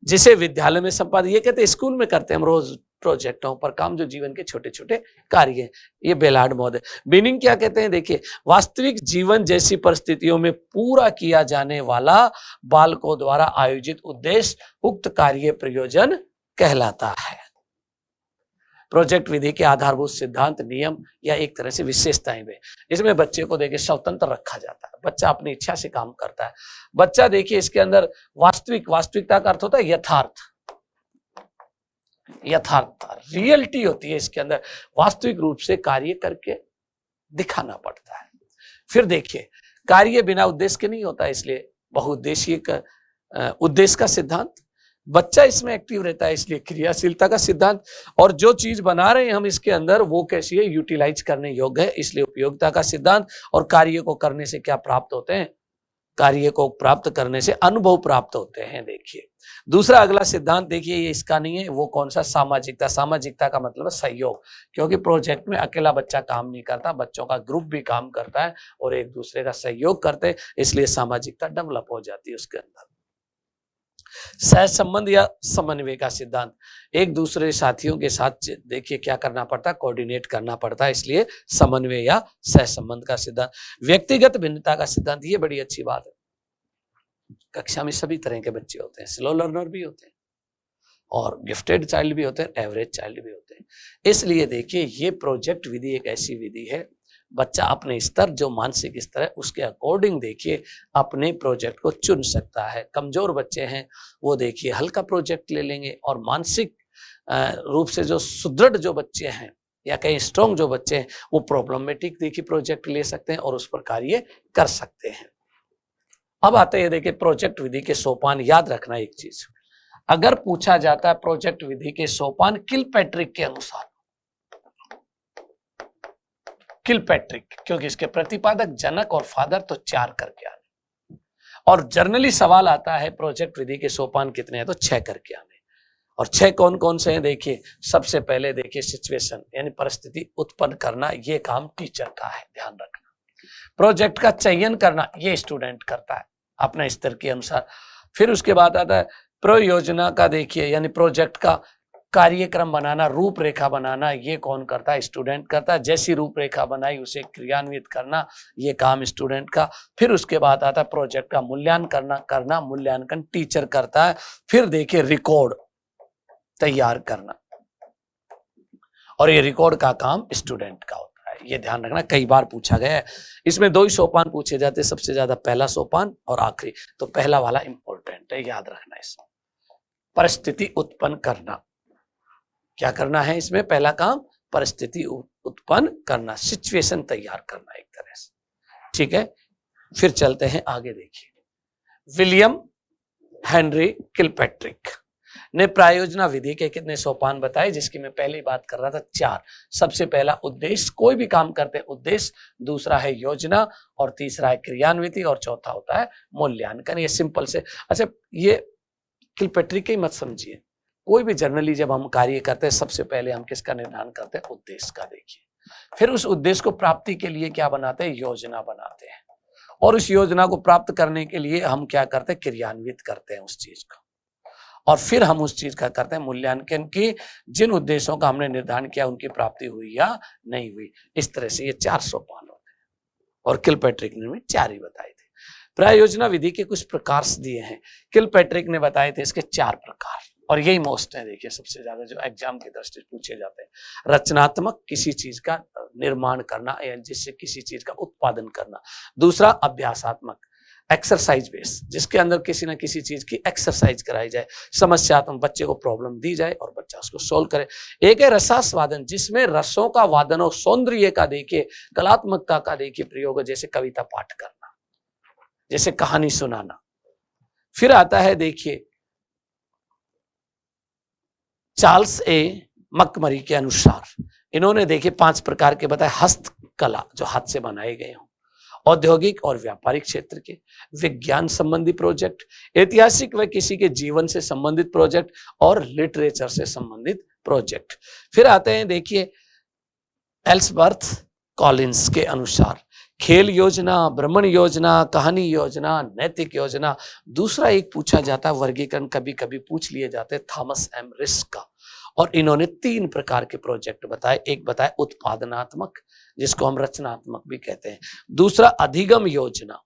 Speaker 1: जिसे विद्यालय में संपादित, ये कहते हैं स्कूल में करते हैं हम रोज प्रोजेक्टों पर काम, जो जीवन के छोटे छोटे कार्य हैं। ये बेलार्ड महोदय। बिनिंग क्या कहते हैं, देखिए वास्तविक जीवन जैसी परिस्थितियों में पूरा किया जाने वाला बालकों द्वारा आयोजित उद्देश्य उक्त कार्य प्रयोजन कहलाता है। प्रोजेक्ट विधि के आधारभूत सिद्धांत, नियम या एक तरह से विशेषताएं भी, इसमें बच्चे को देखिए स्वतंत्र रखा जाता है, बच्चा अपनी इच्छा से काम करता है। बच्चा देखिए इसके अंदर वास्तविकता का अर्थ होता है यथार्थ, यथार्थता, रियलिटी होती है इसके अंदर, वास्तविक रूप से कार्य करके दिखाना पड़ता है। फिर देखिए, कार्य बिना उद्देश्य के नहीं होता, इसलिए बहुउद्देशीय का उद्देश्य का सिद्धांत। बच्चा इसमें एक्टिव रहता है, इसलिए क्रियाशीलता का सिद्धांत। और जो चीज बना रहे हैं हम इसके अंदर, वो कैसी है, यूटिलाइज करने योग्य है, इसलिए उपयोगिता का सिद्धांत। और कार्य को करने से क्या प्राप्त होते हैं, कार्य को प्राप्त करने से अनुभव प्राप्त होते हैं। देखिए दूसरा अगला सिद्धांत, देखिए ये इसका नहीं है, वो कौन सा, सामाजिकता। सामाजिकता का मतलब है सहयोग, क्योंकि प्रोजेक्ट में अकेला बच्चा काम नहीं करता, बच्चों का ग्रुप भी काम करता है और एक दूसरे का सहयोग करते हैं, इसलिए सामाजिकता डेवलप हो जाती है उसके अंदर। सह संबंध या समन्वय का सिद्धांत, एक दूसरे साथियों के साथ देखिए क्या करना पड़ता है, कोऑर्डिनेट करना पड़ता है, इसलिए समन्वय या सह संबंध का सिद्धांत। व्यक्तिगत भिन्नता का सिद्धांत, ये बड़ी अच्छी बात है। कक्षा में सभी तरह के बच्चे होते हैं, स्लो लर्नर भी होते हैं और गिफ्टेड चाइल्ड भी होते हैं, एवरेज चाइल्ड भी होते हैं। इसलिए देखिए ये प्रोजेक्ट विधि एक ऐसी विधि है, बच्चा अपने स्तर, जो मानसिक स्तर है उसके अकॉर्डिंग देखिए अपने प्रोजेक्ट को चुन सकता है। कमजोर बच्चे हैं वो देखिए हल्का प्रोजेक्ट ले लेंगे, और मानसिक रूप से जो सुदृढ़ जो बच्चे हैं या कहीं स्ट्रॉन्ग जो बच्चे हैं, वो प्रॉब्लमेटिक देखिए प्रोजेक्ट ले सकते हैं और उस पर कार्य कर सकते हैं। अब आते हैं देखिए प्रोजेक्ट विधि के सोपान। याद रखना एक चीज, अगर पूछा जाता है प्रोजेक्ट विधि के सोपान किलपैट्रिक के अनुसार, किलपैट्रिक, क्योंकि इसके प्रतिपादक जनक और फादर तो 4 करके आने, और जर्नली सवाल आता है प्रोजेक्ट विधि के सोपान कितने हैं, तो 6 करके आने। और 6 कौन कौन से हैं, देखिए सबसे पहले देखिए सिचुएशन यानी परिस्थिति उत्पन्न करना, ये काम टीचर का है, ध्यान रखना। प्रोजेक्ट का चयन करना ये स्टूडेंट करता है अपने स्तर के अनुसार। फिर उसके बाद आता है प्रयोजना का, देखिए यानी प्रोजेक्ट का कार्यक्रम बनाना, रूपरेखा बनाना, ये कौन करता है, स्टूडेंट करता है। जैसी रूपरेखा बनाई उसे क्रियान्वित करना, ये काम स्टूडेंट का। फिर उसके बाद आता है प्रोजेक्ट का मूल्यांकन करना, मूल्यांकन टीचर करता है। फिर देखिए रिकॉर्ड तैयार करना, और ये रिकॉर्ड का काम स्टूडेंट का होता है, ये ध्यान रखना, कई बार पूछा गया है। इसमें 2 ही सोपान पूछे जाते हैं, सबसे ज्यादा पहला सोपान और आखिरी, तो पहला वाला इंपॉर्टेंट है, याद रखना। इसमें परिस्थिति उत्पन्न करना, क्या करना है इसमें, पहला काम परिस्थिति उत्पन्न करना, सिचुएशन तैयार करना एक तरह से, ठीक है। फिर चलते हैं आगे, देखिए विलियम हेनरी किलपैट्रिक ने प्रायोजना विधि के कितने सोपान बताए, जिसकी मैं पहले बात कर रहा था, 4। सबसे पहला उद्देश्य, कोई भी काम करते हैं उद्देश्य, दूसरा है योजना, और तीसरा है क्रियान्विति, और चौथा होता है मूल्यांकन। ये सिंपल से, अच्छा ये किलपैट्रिक ही मत समझिए, कोई भी जर्नली जब हम कार्य करते हैं सबसे पहले हम किसका निर्धारण करते हैं, उद्देश्य का। देखिए फिर उस उद्देश्य को प्राप्ति के लिए क्या बनाते हैं, योजना बनाते हैं, और उस योजना को प्राप्त करने के लिए हम क्या करते हैं, क्रियान्वित करते हैं उस चीज को, और फिर हम उस चीज का करते हैं मूल्यांकन की, जिन उद्देश्यों का हमने निर्धारण किया उनकी प्राप्ति हुई या नहीं हुई। इस तरह से ये 4 सोपान होते हैं, और किलपैट्रिक ने 4 ही बताए थे। प्रायोजना विधि के कुछ प्रकार दिए हैं, किलपैट्रिक ने बताए थे इसके 4 प्रकार, और यही मोस्ट है देखिए सबसे ज्यादा जो एग्जाम की दृष्टि से पूछे जाते हैं। रचनात्मक, किसी चीज का निर्माण करना या जिससे किसी चीज का उत्पादन करना। दूसरा अभ्यासात्मक, एक्सरसाइज बेस, जिसके अंदर किसी न किसी चीज की एक्सरसाइज कराई जाए, समस्यात्मक, बच्चे को प्रॉब्लम दी जाए और बच्चा उसको सोल्व करे। एक है रसास्वादन, जिसमें रसों का वादन और सौंदर्य का देखिए, कलात्मकता का देखिए प्रयोग है, जैसे कविता पाठ करना, जैसे कहानी सुनाना। फिर आता है देखिए चार्ल्स ए मकमरी के अनुसार, इन्होंने देखिए 5 प्रकार के बताए, हस्तकला जो हाथ से बनाए गए हों, औद्योगिक और व्यापारिक क्षेत्र के, विज्ञान संबंधी प्रोजेक्ट, ऐतिहासिक व किसी के जीवन से संबंधित प्रोजेक्ट, और लिटरेचर से संबंधित प्रोजेक्ट। फिर आते हैं देखिए एल्सवर्थ कॉलिंस के अनुसार, खेल योजना, भ्रमण योजना, कहानी योजना, नैतिक योजना। दूसरा एक पूछा जाता वर्गीकरण, कभी कभी पूछ लिए जाते, थॉमस एम रिस्क का, और इन्होंने 3 प्रकार के प्रोजेक्ट बताए। एक बताए उत्पादनात्मक, जिसको हम रचनात्मक भी कहते हैं। दूसरा अधिगम योजना,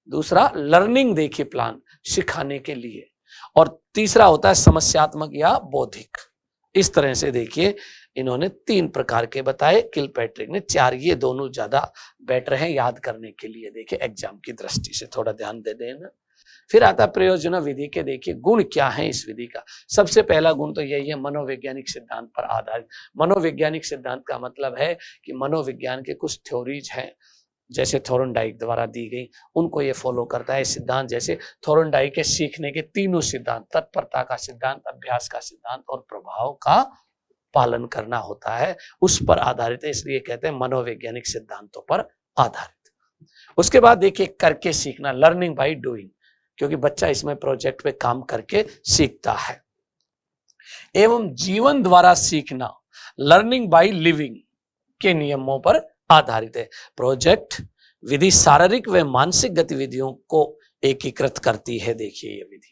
Speaker 1: दूसरा लर्निंग देखिए प्लान, सिखाने के लिए, और तीसरा होता है समस्यात्मक या बौद्धिक। इस तरह से देखिए इन्होंने 3 प्रकार के बताए, किलपैट्रिक ने 4। ये दोनों ज्यादा बेटर हैं याद करने के लिए, देखिए एग्जाम की दृष्टि से थोड़ा ध्यान दे देना। फिर आता है प्रयोजन विधि के, देखिए गुण क्या है इस विधि का। सबसे पहला गुण तो यही है, मनोवैज्ञानिक सिद्धांत पर आधारित। मनोवैज्ञानिक सिद्धांत का मतलब है कि मनोविज्ञान के कुछ थ्योरीज हैं, जैसे थोर्नडाइक द्वारा दी गई, उनको ये फॉलो करता है सिद्धांत। जैसे थोर्नडाइक के सीखने के तीनों सिद्धांत, तत्परता का सिद्धांत, अभ्यास का सिद्धांत और प्रभाव का पालन करना होता है, उस पर आधारित है, इसलिए कहते हैं मनोवैज्ञानिक सिद्धांतों पर आधारित। उसके बाद देखिए करके सीखना, लर्निंग बाय डूइंग, क्योंकि बच्चा इसमें प्रोजेक्ट पे काम करके सीखता है। एवं जीवन द्वारा सीखना, लर्निंग बाय लिविंग के नियमों पर आधारित है। प्रोजेक्ट विधि शारीरिक व मानसिक गतिविधियों को एकीकृत करती है, देखिए ये विधि।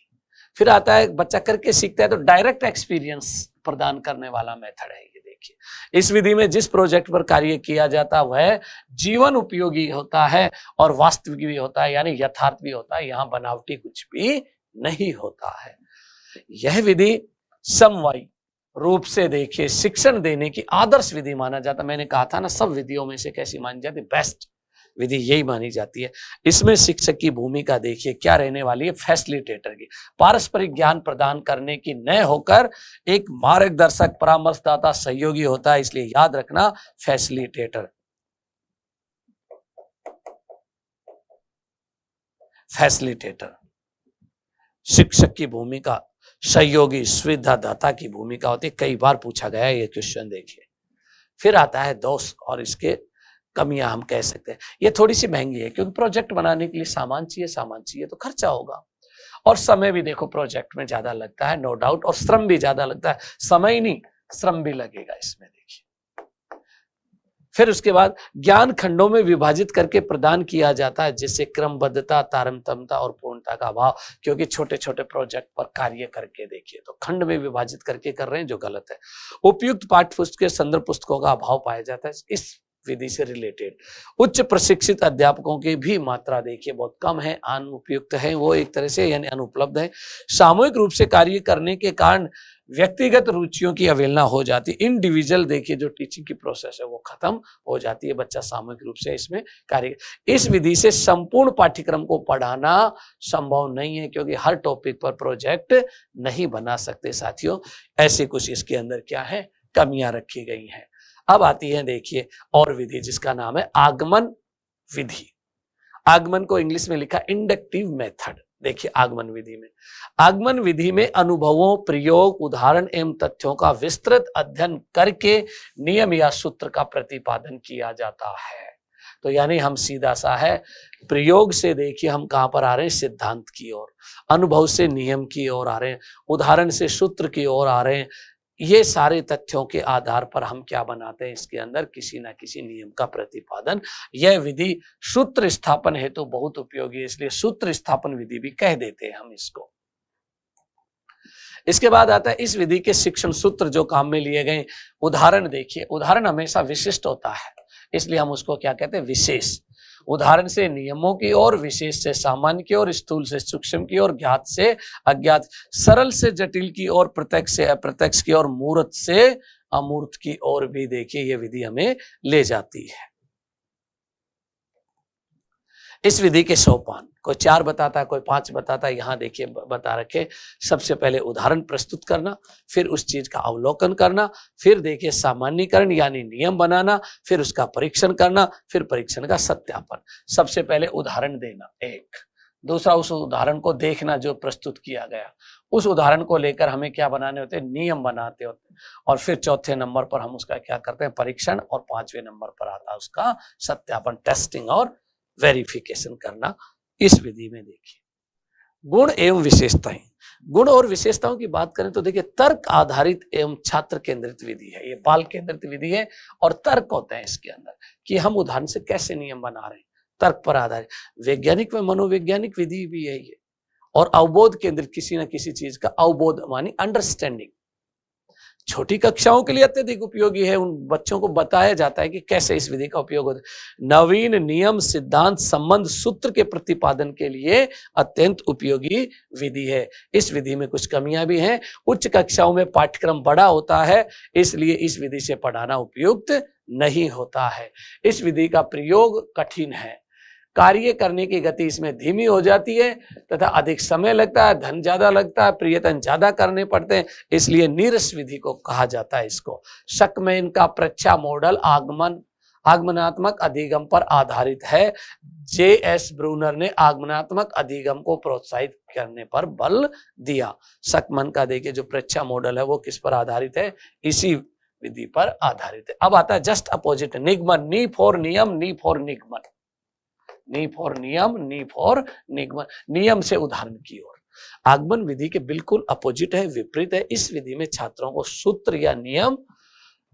Speaker 1: फिर आता है बच्चा करके सीखता है तो डायरेक्ट एक्सपीरियंस प्रदान करने वाला मेथड है ये, देखिए। इस विधि में जिस प्रोजेक्ट पर कार्य किया जाता है वह जीवन उपयोगी होता है और वास्तविक भी होता है, यानी यथार्थ भी होता है, यहाँ बनावटी कुछ भी नहीं होता है। यह विधि समवायी रूप से देखिए शिक्षण देने की आदर्श विधि माना जाता। मैंने कहा था ना, सब विधियों में से कैसी मानी जाती है, बेस्ट विधि यही मानी जाती है। इसमें शिक्षक की भूमिका देखिए क्या रहने वाली है, फैसिलिटेटर की, पारस्परिक ज्ञान प्रदान करने की न होकर एक मार्गदर्शक, परामर्शदाता, सहयोगी होता है, इसलिए याद रखना फैसिलिटेटर। फैसिलिटेटर शिक्षक की भूमिका, सहयोगी सुविधादाता की भूमिका होती है। कई बार पूछा गया है ये क्वेश्चन, देखिए। फिर आता है दोष और इसके कमियां, हम कह सकते हैं ये थोड़ी सी महंगी है, क्योंकि प्रोजेक्ट बनाने के लिए सामान चाहिए तो खर्चा होगा, और समय भी देखो प्रोजेक्ट में ज्यादा लगता है, नो डाउट, और श्रम भी ज्यादा लगता है, समय ही नहीं श्रम भी लगेगा इसमें, देखिए। फिर उसके बाद ज्ञान खंडों में विभाजित करके प्रदान किया जाता है, जिससे क्रमबद्धता, तारतम्यता और पूर्णता का अभाव, क्योंकि छोटे छोटे प्रोजेक्ट पर कार्य करके देखिए तो खंड में विभाजित करके कर रहे हैं, जो गलत है। उपयुक्त पाठ्य पुस्तक के संदर्भ पुस्तकों का अभाव पाया जाता है। इस विधि से रिलेटेड उच्च प्रशिक्षित अध्यापकों की भी मात्रा देखिए बहुत कम है, अनुपयुक्त है, वो एक तरह से यानी अनुपलब्ध है। सामूहिक रूप से कार्य करने के कारण व्यक्तिगत रुचियों की अवहेलना हो जाती है। इंडिविजुअल देखिए जो टीचिंग की प्रोसेस है वो खत्म हो जाती है, बच्चा सामूहिक रूप से इसमें कार्य। इस विधि से संपूर्ण पाठ्यक्रम को पढ़ाना संभव नहीं है, क्योंकि हर टॉपिक पर प्रोजेक्ट नहीं बना सकते साथियों। ऐसे कुछ इसके अंदर क्या है, कमियां रखी गई हैं। अब आती है देखिए और विधि, जिसका नाम है आगमन विधि। आगमन को इंग्लिश में लिखा इंडक्टिव मेथड। देखिए आगमन विधि में अनुभवों, प्रयोग, उदाहरण एवं तथ्यों का विस्तृत अध्ययन करके नियम या सूत्र का प्रतिपादन किया जाता है। तो यानी हम सीधा सा है, प्रयोग से देखिए हम कहां पर आ रहे हैं, सिद्धांत की ओर, अनुभव से नियम की ओर आ रहे हैं, उदाहरण से सूत्र की ओर आ रहे हैं। ये सारे तथ्यों के आधार पर हम क्या बनाते हैं, इसके अंदर किसी ना किसी नियम का प्रतिपादन। यह विधि सूत्र स्थापन हेतु तो बहुत उपयोगी है, इसलिए सूत्र स्थापन विधि भी कह देते हैं हम इसको। इसके बाद आता है इस विधि के शिक्षण सूत्र जो काम में लिए गए। उदाहरण देखिए, उदाहरण हमेशा विशिष्ट होता है, इसलिए हम उसको क्या कहते हैं, विशेष। उदाहरण से नियमों की ओर, विशेष से सामान्य की ओर, स्थूल से सूक्ष्म की ओर, ज्ञात से अज्ञात, सरल से जटिल की ओर, प्रत्यक्ष से अप्रत्यक्ष की ओर, मूर्त से अमूर्त की ओर भी देखिए ये विधि हमें ले जाती है। इस विधि के सोपान, कोई 4 बताता है, कोई 5 बताता है, यहाँ देखिए बता रखे। सबसे पहले उदाहरण प्रस्तुत करना, फिर उस चीज का अवलोकन करना, फिर देखिए सामान्यकरण यानी नियम बनाना, फिर उसका परीक्षण करना, फिर परीक्षण का सत्यापन। सबसे पहले उदाहरण देना एक, दूसरा उस उदाहरण को देखना जो प्रस्तुत किया गया, उस उदाहरण को लेकर हमें क्या बनाने होते हैं, नियम बनाते होते हैं, और फिर चौथे नंबर पर हम उसका क्या करते हैं, परीक्षण, और 5वें नंबर पर आता है उसका सत्यापन, टेस्टिंग और वेरिफिकेशन करना। इस विधि में देखिए गुण एवं विशेषताएं। गुण और विशेषताओं की बात करें तो देखिए तर्क आधारित एवं छात्र केंद्रित विधि है, ये बाल केंद्रित विधि है, और तर्क होते हैं इसके अंदर कि हम उदाहरण से कैसे नियम बना रहे हैं, तर्क पर आधारित। वैज्ञानिक व मनोवैज्ञानिक विधि भी यही है, और अवबोध केंद्रित, किसी ना किसी चीज का अवबोध मानी अंडरस्टैंडिंग। छोटी कक्षाओं के लिए अत्यधिक उपयोगी है, उन बच्चों को बताया जाता है कि कैसे इस विधि का उपयोग होता है। नवीन नियम, सिद्धांत, संबंध, सूत्र के प्रतिपादन के लिए अत्यंत उपयोगी विधि है। इस विधि में कुछ कमियां भी हैं, उच्च कक्षाओं में पाठ्यक्रम बड़ा होता है, इसलिए इस विधि से पढ़ाना उपयुक्त नहीं होता है। इस विधि का प्रयोग कठिन है, कार्य करने की गति इसमें धीमी हो जाती है तथा अधिक समय लगता है, धन ज्यादा लगता है, प्रयत्न ज्यादा करने पड़ते हैं, इसलिए नीरस विधि को कहा जाता है। इसको शकमेन का परीक्षा मॉडल आगमनात्मक अधिगम पर आधारित है। J.S. ब्रूनर ने आगमनात्मक अधिगम को प्रोत्साहित करने पर बल दिया। शकमन का देखिए जो परीक्षा मॉडल है वो किस पर आधारित है, इसी विधि पर आधारित है। अब आता है जस्ट अपोजिट, निगमन, नी फॉर नियम, नी फॉर निगमन, नी फॉर नियम, नी फॉर निगमन, नियम से उदाहरण की ओर। आगमन विधि के बिल्कुल अपोजिट है, विपरीत है। इस विधि में छात्रों को सूत्र या नियम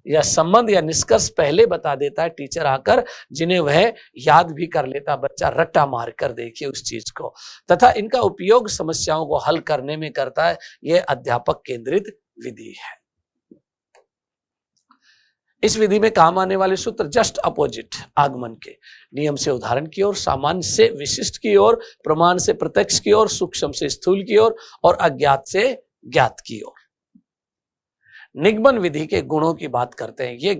Speaker 1: या संबंध या निष्कर्ष पहले बता देता है टीचर आकर, जिन्हें वह याद भी कर लेता बच्चा रट्टा मार कर, देखिए उस चीज को, तथा इनका उपयोग समस्याओं को हल करने में करता है। यह अध्यापक केंद्रित विधि है। इस विधि में काम आने वाले सूत्र जस्ट अपोजिट, आगमन के, नियम से उदाहरण की ओर, सामान्य से विशिष्ट की ओर, प्रमाण से प्रत्यक्ष की ओर, सूक्ष्म से स्थूल की ओर और अज्ञात से ज्ञात की ओर। निगमन विधि के गुणों की बात करते हैं। ये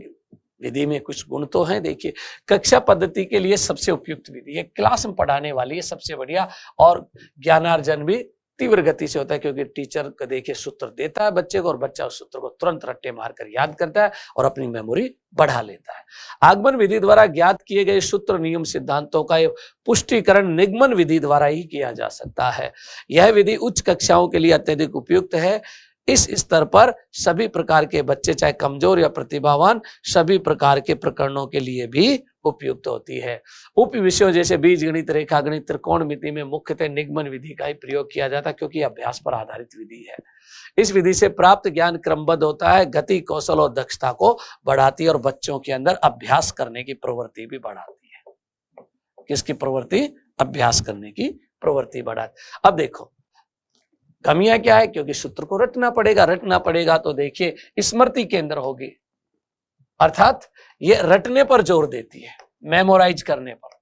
Speaker 1: विधि में कुछ गुण तो हैं, देखिए कक्षा पद्धति के लिए सबसे उपयुक्त विधि है, क्लास में पढ़ाने वाली है सबसे बढ़िया, और ज्ञानार्जन भी तीव्र गति से होता है, क्योंकि टीचर को देखिए सूत्र देता है बच्चे को और बच्चा उस सूत्र को तुरंत रट्टे मारकर याद करता है और अपनी मेमोरी बढ़ा लेता है। आगमन विधि द्वारा ज्ञात किए गए सूत्र, नियम, सिद्धांतों का पुष्टिकरण निगमन विधि द्वारा ही किया जा सकता है। यह विधि उच्च कक्षाओं के लिए अत्यधिक उपयुक्त है। इस स्तर पर सभी प्रकार के बच्चे, चाहे कमजोर या प्रतिभावान, सभी प्रकार के प्रकरणों के लिए भी उपयुक्त होती है। उप विषयों जैसे बीजगणित, रेखागणित, त्रिकोणमिति में मुख्यतः निगमन विधि का ही प्रयोग किया जाता है, क्योंकि अभ्यास पर आधारित विधि है। इस विधि से प्राप्त ज्ञान क्रमबद्ध होता है, गति, कौशल और दक्षता को बढ़ाती है और बच्चों के अंदर अभ्यास करने की प्रवृत्ति भी बढ़ाती है। किसकी प्रवृत्ति? अभ्यास करने की प्रवृत्ति बढ़ाती। अब देखो कमियां क्या है, क्योंकि सूत्र को रटना पड़ेगा तो देखिए स्मृति केंद्र होगी, अर्थात ये रटने पर जोर देती है, मेमोराइज करने पर,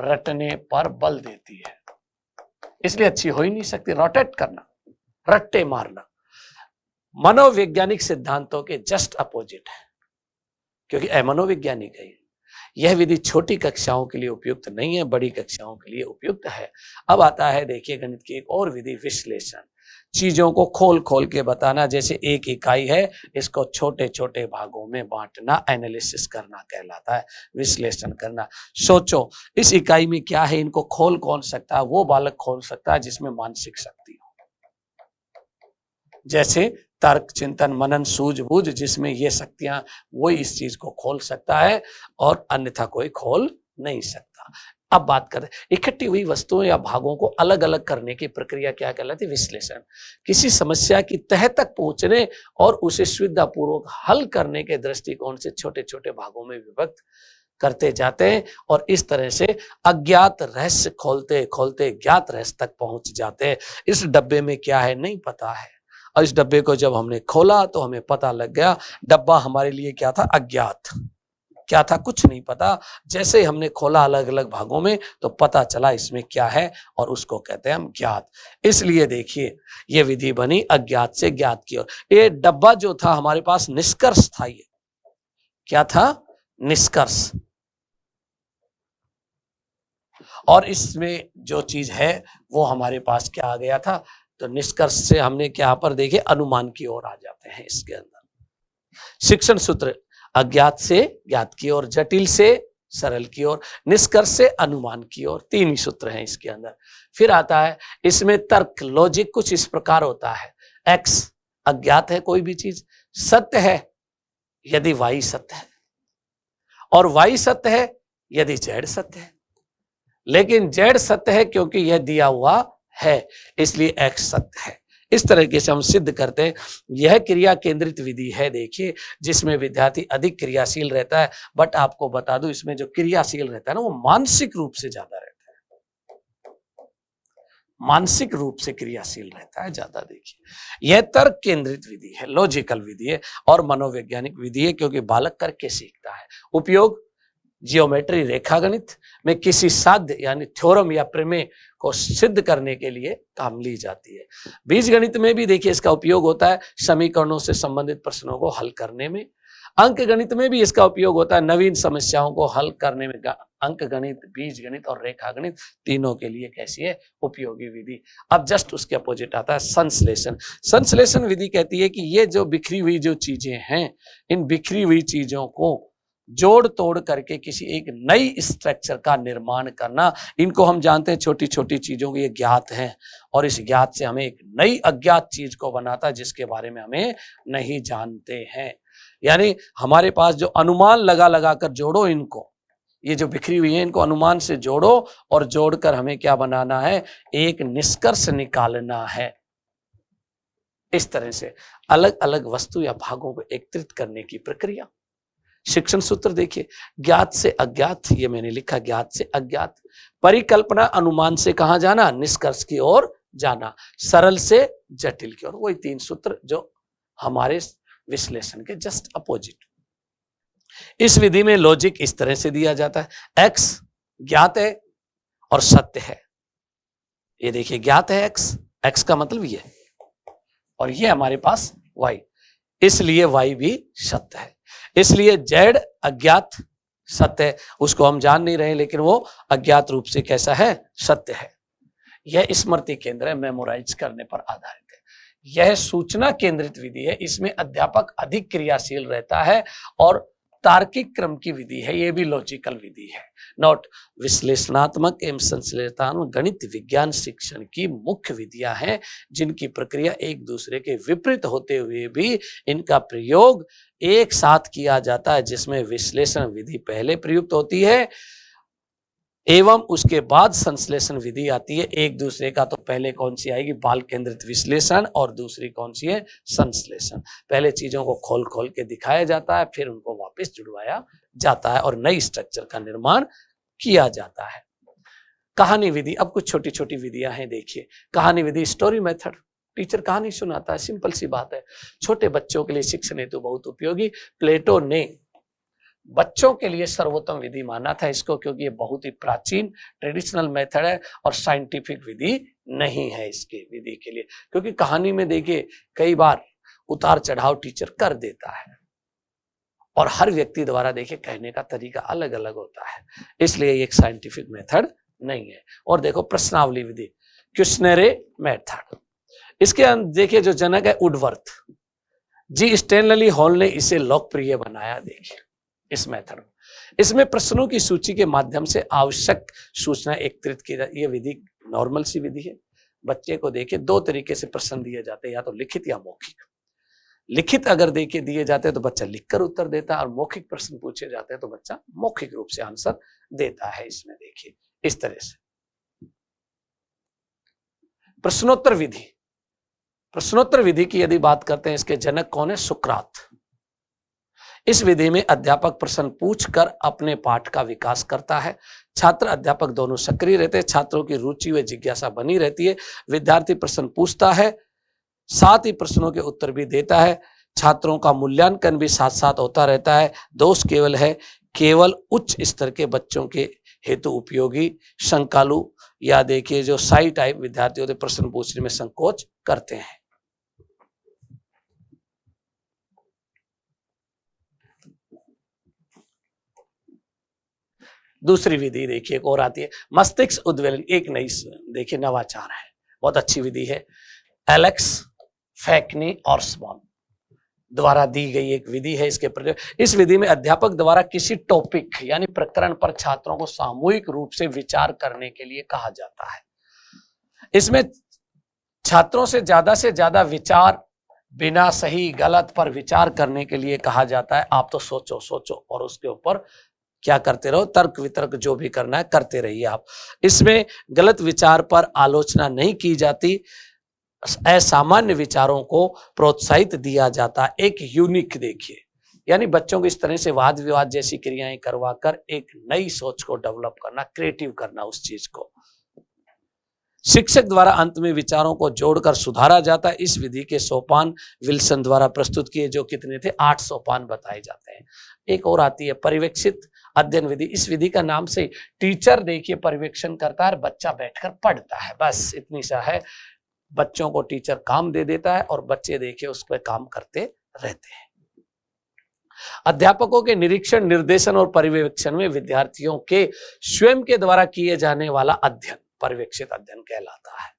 Speaker 1: रटने पर बल देती है, इसलिए अच्छी हो ही नहीं सकती। रोटेट करना, रट्टे मारना मनोवैज्ञानिक सिद्धांतों के जस्ट अपोजिट है, क्योंकि अमनोवैज्ञानिक है। यह विधि छोटी कक्षाओं के लिए उपयुक्त नहीं है, बड़ी कक्षाओं के लिए उपयुक्त है। अब आता है देखिए गणित की एक और विधि, विश्लेषण, चीजों को खोल खोल के बताना। जैसे एक इकाई है, इसको छोटे छोटे भागों में बांटना एनालिसिस करना कहलाता है, विश्लेषण करना। सोचो इस इकाई में क्या है, इनको खोल कौन सकता है? वो बालक खोल सकता है जिसमें मानसिक शक्ति हो, जैसे तर्क, चिंतन, मनन, सूझबूझ, जिसमें ये शक्तियां, वो इस चीज को खोल सकता है और अन्यथा कोई खोल नहीं सकता। अब बात करें इकट्ठी हुई वस्तुओं या भागों को अलग अलग करने की प्रक्रिया क्या कहलाती है? विश्लेषण। किसी समस्या की तह तक पहुंचने और उसे सुविधापूर्वक हल करने के दृष्टिकोण से छोटे छोटे भागों में विभक्त करते जाते हैं और इस तरह से अज्ञात रहस्य खोलते खोलते ज्ञात रहस्य तक पहुंच जाते हैं। इस डब्बे में क्या है नहीं पता है, और इस डब्बे को जब हमने खोला तो हमें पता लग गया डब्बा हमारे लिए क्या था? अज्ञात। क्या था? कुछ नहीं पता। जैसे ही हमने खोला अलग अलग भागों में तो पता चला इसमें क्या है, और उसको कहते हैं हम ज्ञात। इसलिए देखिए ये विधि बनी अज्ञात से ज्ञात की ओर। ये डब्बा जो था हमारे पास निष्कर्ष था, ये क्या था? निष्कर्ष। और इसमें जो चीज है वो हमारे पास क्या आ गया था? तो निष्कर्ष से हमने क्या पर देखे अनुमान की ओर आ जाते हैं। इसके अंदर शिक्षण सूत्र अज्ञात से ज्ञात की ओर, जटिल से सरल की ओर, निष्कर्ष से अनुमान की ओर, तीन ही सूत्र हैं इसके अंदर। फिर आता है इसमें तर्क, लॉजिक कुछ इस प्रकार होता है। एक्स अज्ञात है, कोई भी चीज सत्य है यदि वाई सत्य है, और वाई सत्य है यदि जेड सत्य है, लेकिन जेड सत्य है क्योंकि यह दिया हुआ है, इसलिए एक्स सत्य है। इस तरीके से हम सिद्ध करते हैं। यह क्रिया केंद्रित विधि है देखिए, जिसमें विद्यार्थी अधिक क्रियाशील रहता है। बट आपको बता दूं इसमें जो क्रियाशील रहता है ना, वो मानसिक रूप से ज्यादा रहता है, मानसिक रूप से क्रियाशील रहता है ज्यादा। देखिए यह तर्क केंद्रित विधि है, लॉजिकल विधि है और मनोवैज्ञानिक विधि है, क्योंकि बालक करके सीखता है। उपयोग जियोमेट्री, रेखागणित में किसी साध्य यानी थ्योरम या प्रमेय को सिद्ध करने के लिए काम ली जाती है। बीजगणित में भी देखिए इसका उपयोग होता है, समीकरणों से संबंधित प्रश्नों को हल करने में। अंक गणित में भी इसका उपयोग होता है, नवीन समस्याओं को हल करने में। अंक गणित, बीज गणित और रेखा गणित तीनों के लिए कैसी है? उपयोगी विधि। अब जस्ट उसके अपोजिट आता है संश्लेषण। संश्लेषण विधि कहती है कि ये जो बिखरी हुई जो चीजें हैं, इन बिखरी हुई चीजों को जोड़ तोड़ करके किसी एक नई स्ट्रक्चर का निर्माण करना। इनको हम जानते हैं छोटी छोटी चीजों को ये ज्ञात है, और इस ज्ञात से हमें एक नई अज्ञात चीज को बनाता है जिसके बारे में हमें नहीं जानते हैं। यानी हमारे पास जो अनुमान लगा लगा कर जोड़ो इनको, ये जो बिखरी हुई है इनको अनुमान से जोड़ो और जोड़कर हमें क्या बनाना है? एक निष्कर्ष निकालना है। इस तरह से अलग अलग वस्तु या भागों को एकत्रित करने की प्रक्रिया। शिक्षण सूत्र देखिए, ज्ञात से अज्ञात, ये मैंने लिखा ज्ञात से अज्ञात। परिकल्पना, अनुमान से कहां जाना? निष्कर्ष की ओर जाना। सरल से जटिल की ओर। वही 3 सूत्र जो हमारे विश्लेषण के जस्ट अपोजिट। इस विधि में लॉजिक इस तरह से दिया जाता है, x ज्ञात है और सत्य है। ये देखिए ज्ञात है x का मतलब ये, और ये हमारे पास y, इसलिए y भी सत्य है। इसलिए z अज्ञात सत्य है, उसको हम जान नहीं रहे लेकिन वो अज्ञात रूप से कैसा है? सत्य है। यह स्मृति केंद्र है, मेमोराइज करने पर आधारित है। यह सूचना केंद्रित विधि है, इसमें अध्यापक अधिक क्रियाशील रहता है और तार्किक क्रम की विधि है, यह भी लॉजिकल विधि है। नोट, विश्लेषणात्मक एवं संश्लेषणात्मक गणित विज्ञान शिक्षण की मुख्य विधियां हैं जिनकी प्रक्रिया एक दूसरे के विपरीत होते हुए भी इनका प्रयोग एक साथ किया जाता है, जिसमें विश्लेषण विधि पहले प्रयुक्त होती है एवं उसके बाद संश्लेषण विधि आती है। एक दूसरे का तो पहले कौन सी आएगी? बाल केंद्रित विश्लेषण, और दूसरी कौन सी है? संश्लेषण। पहले चीजों को खोल खोल के दिखाया जाता है, फिर उनको वापस जुड़वाया जाता है और नई स्ट्रक्चर का निर्माण किया जाता है। कहानी विधि, अब कुछ छोटी छोटी विधियां हैं। देखिए कहानी विधि, स्टोरी मेथड। टीचर कहानी सुनाता है, सिंपल सी बात है, छोटे बच्चों के लिए शिक्षण हेतु बहुत उपयोगी। प्लेटो ने बच्चों के लिए सर्वोत्तम विधि माना था इसको, क्योंकि ये बहुत ही प्राचीन ट्रेडिशनल मेथड है और साइंटिफिक विधि नहीं है इसके विधि के लिए। क्योंकि कहानी में देखिए कई बार उतार चढ़ाव टीचर कर देता है और हर व्यक्ति द्वारा देखिए कहने का तरीका अलग अलग होता है, इसलिए एक साइंटिफिक मेथड नहीं है। और देखो प्रश्नावली विधि, क्वेश्चनरी मेथड, इसके देखिए जो जनक है वुडवर्थ जी स्टैनली हॉल ने इसे लोकप्रिय बनाया। देखिए इस मेथड में, इसमें प्रश्नों की सूची के माध्यम से आवश्यक सूचना एकत्रित की जाती है। ये विधि नॉर्मल सी विधि है। बच्चे को देखिए 2 तरीके से प्रश्न दिए जाते हैं, या तो लिखित या मौखिक। लिखित अगर देखिए दिए जाते हैं तो बच्चा लिखकर उत्तर देता है, और मौखिक प्रश्न पूछे जाते हैं तो बच्चा मौखिक रूप से आंसर देता है। इसमें देखिए इस तरह से प्रश्नोत्तर विधि। प्रश्नोत्तर विधि की यदि बात करते हैं, इसके जनक कौन है? सुकरात। इस विधि में अध्यापक प्रश्न पूछकर अपने पाठ का विकास करता है। छात्र अध्यापक दोनों सक्रिय रहते हैं, छात्रों की रुचि व जिज्ञासा बनी रहती है। विद्यार्थी प्रश्न पूछता है, साथ ही प्रश्नों के उत्तर भी देता है। छात्रों का मूल्यांकन भी साथ साथ होता रहता है। दोष केवल उच्च स्तर के बच्चों के हेतु उपयोगी शंकालु या देखिए जो साई टाइप विद्यार्थी होते प्रश्न पूछने में संकोच करते हैं। दूसरी विधि देखिए एक और आती है, मस्तिष्क उद्वेलन। एक नई देखिए नवाचार है, बहुत अच्छी विधि है। एलेक्स फैक्नी और स्वाम द्वारा दी गई एक विधि है। इसके प्रयोग, इस विधि में अध्यापक द्वारा किसी टॉपिक यानी प्रकरण पर छात्रों को सामूहिक रूप से विचार करने के लिए कहा जाता है। इसमें छात्रों से ज्यादा विचार बिना सही गलत पर विचार करने के लिए कहा जाता है। आप तो सोचो और उसके ऊपर क्या करते रहो, तर्क वितर्क जो भी करना है करते रहिए आप। इसमें गलत विचार पर आलोचना नहीं की जाती, असामान्य विचारों को प्रोत्साहित दिया जाता। एक यूनिक देखिए, यानी बच्चों को इस तरह से वाद विवाद जैसी क्रियाएं करवाकर एक नई सोच को डेवलप करना, क्रिएटिव करना उस चीज को। शिक्षक द्वारा अंत में विचारों को जोड़कर सुधारा जाता है। इस विधि के सोपान विल्सन द्वारा प्रस्तुत किए, जो कितने थे? 8 सोपान बताए जाते हैं। एक और आती है पर्यवेक्षित अध्ययन विधि। इस विधि का नाम से टीचर देखिए पर्यवेक्षण करता है, बच्चा बैठकर पढ़ता है, बस इतनी सा है। बच्चों को टीचर काम दे देता है और बच्चे देखिए उस पर काम करते रहते हैं। अध्यापकों के निरीक्षण, निर्देशन और पर्यवेक्षण में विद्यार्थियों के स्वयं के द्वारा किए जाने वाला अध्ययन पर्यवेक्षित अध्ययन कहलाता है।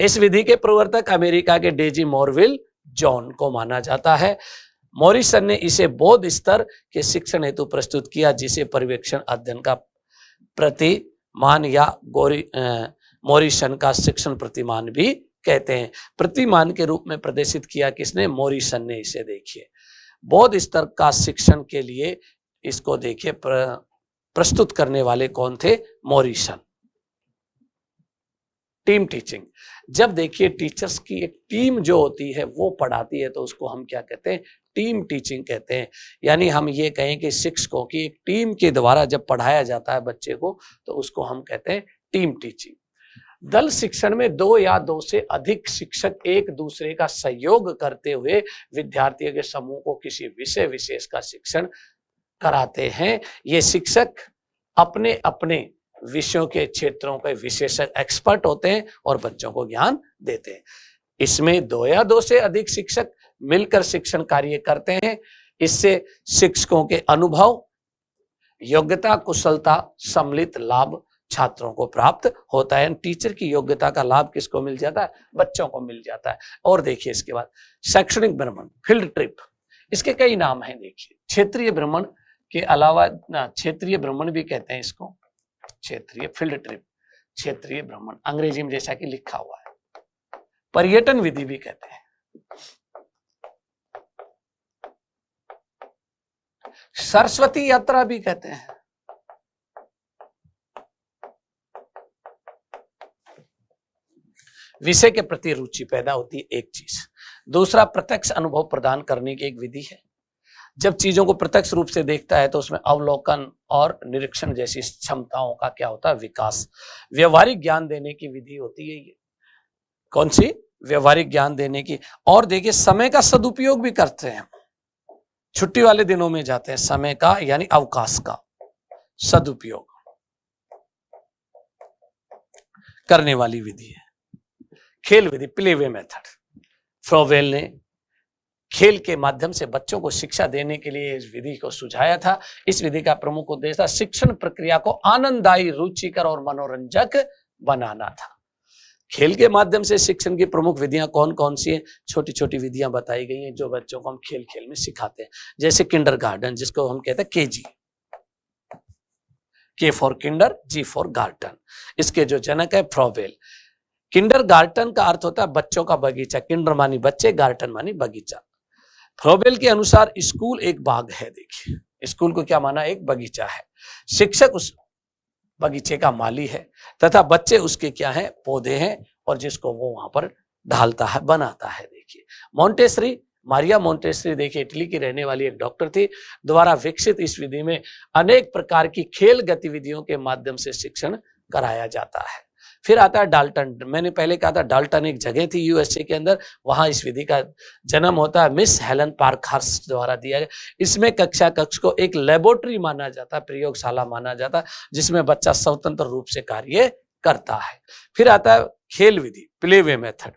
Speaker 1: इस विधि के प्रवर्तक अमेरिका के डेजी मॉरविल जॉन को माना जाता है। मॉरिसन ने इसे बौद्ध स्तर के शिक्षण हेतु प्रस्तुत किया, जिसे पर्यवेक्षण अध्ययन का प्रतिमान या मॉरिसन का शिक्षण प्रतिमान भी कहते हैं। प्रतिमान के रूप में प्रदर्शित किया किसने? मॉरिसन ने इसे। देखिए, बौद्ध स्तर का शिक्षण के लिए इसको देखिए प्रस्तुत करने वाले कौन थे? मॉरिसन। टीम टीचिंग, जब देखिए टीचर्स की एक टीम जो होती है वो पढ़ाती है तो उसको हम क्या कहते हैं? टीम टीचिंग कहते हैं। यानी हम ये कहें कि शिक्षकों की एक टीम के द्वारा जब पढ़ाया जाता है बच्चे को तो उसको हम कहते हैं टीम टीचिंग। दल शिक्षण में 2 या 2 से अधिक शिक्षक एक दूसरे का सहयोग करते हुए विद्यार्थियों के समूह को किसी विषय विशेष का शिक्षण कराते हैं। ये शिक्षक अपने अपने विषयों के क्षेत्रों के विशेषज्ञ एक्सपर्ट होते हैं और बच्चों को ज्ञान देते हैं। इसमें 2 या 2 से अधिक शिक्षक मिलकर शिक्षण कार्य करते हैं। इससे शिक्षकों के अनुभव, योग्यता, कुशलता, सम्मिलित लाभ छात्रों को प्राप्त होता है। टीचर की योग्यता का लाभ किसको मिल जाता है? बच्चों को मिल जाता है। और देखिए इसके बाद शैक्षणिक भ्रमण, फील्ड ट्रिप, इसके कई नाम हैं। देखिए, क्षेत्रीय भ्रमण के अलावा क्षेत्रीय भ्रमण भी कहते हैं इसको, क्षेत्रीय फील्ड ट्रिप, क्षेत्रीय भ्रमण अंग्रेजी में जैसा कि लिखा हुआ है। पर्यटन विधि भी कहते हैं। सरस्वती यात्रा भी कहते हैं। विषय के प्रति रुचि पैदा होती है, एक चीज। दूसरा, प्रत्यक्ष अनुभव प्रदान करने की एक विधि है। जब चीजों को प्रत्यक्ष रूप से देखता है तो उसमें अवलोकन और निरीक्षण जैसी क्षमताओं का क्या होता है? विकास। व्यवहारिक ज्ञान देने की विधि होती है ये। कौन सी? व्यवहारिक ज्ञान देने की। और देखिए, समय का सदुपयोग भी करते हैं। छुट्टी वाले दिनों में जाते हैं, समय का यानी अवकाश का सदुपयोग करने वाली विधि है। खेल विधि, प्लेवे मेथड, फ्रोवेल ने खेल के माध्यम से बच्चों को शिक्षा देने के लिए इस विधि को सुझाया था। इस विधि का प्रमुख उद्देश्य था शिक्षण प्रक्रिया को आनंददायी, रुचिकर और मनोरंजक बनाना था। खेल के माध्यम से शिक्षण की प्रमुख विधियां कौन कौन सी हैं? छोटी छोटी विधियां बताई गई हैं जो बच्चों को हम खेल खेल में सिखाते हैं। जैसे किंडरगार्टन, जिसको हम कहते हैं केजी, के फॉर किंडर, जी फॉर गार्टन। इसके जो जनक है फ्रोवेल। किंडरगार्टन का अर्थ होता है बच्चों का बगीचा। किंडर मानी बच्चे, गार्टन मानी बगीचा। फ्रोवेल के अनुसार स्कूल एक बाग है। देखिए, स्कूल को क्या माना? एक बगीचा है। शिक्षक उस बगीचे का माली है तथा बच्चे उसके क्या है? पौधे हैं, और जिसको वो वहां पर ढालता है, बनाता है। देखिए, मोंटेसरी, मारिया मोंटेसरी, देखिए इटली की रहने वाली एक डॉक्टर थी, द्वारा विकसित इस विधि में अनेक प्रकार की खेल गतिविधियों के माध्यम से शिक्षण कराया जाता है। फिर आता है डाल्टन। मैंने पहले कहा था डाल्टन एक जगह थी यूएसए के अंदर, वहां इस विधि का जन्म होता है। मिस हेलन पार्कहर्स्ट द्वारा दिया गया। इसमें कक्षा कक्ष को एक लेबोरेटरी माना जाता है, प्रयोगशाला माना जाता है, जिसमें बच्चा स्वतंत्र रूप से कार्य करता है। फिर आता है खेल विधि, प्लेवे मेथड।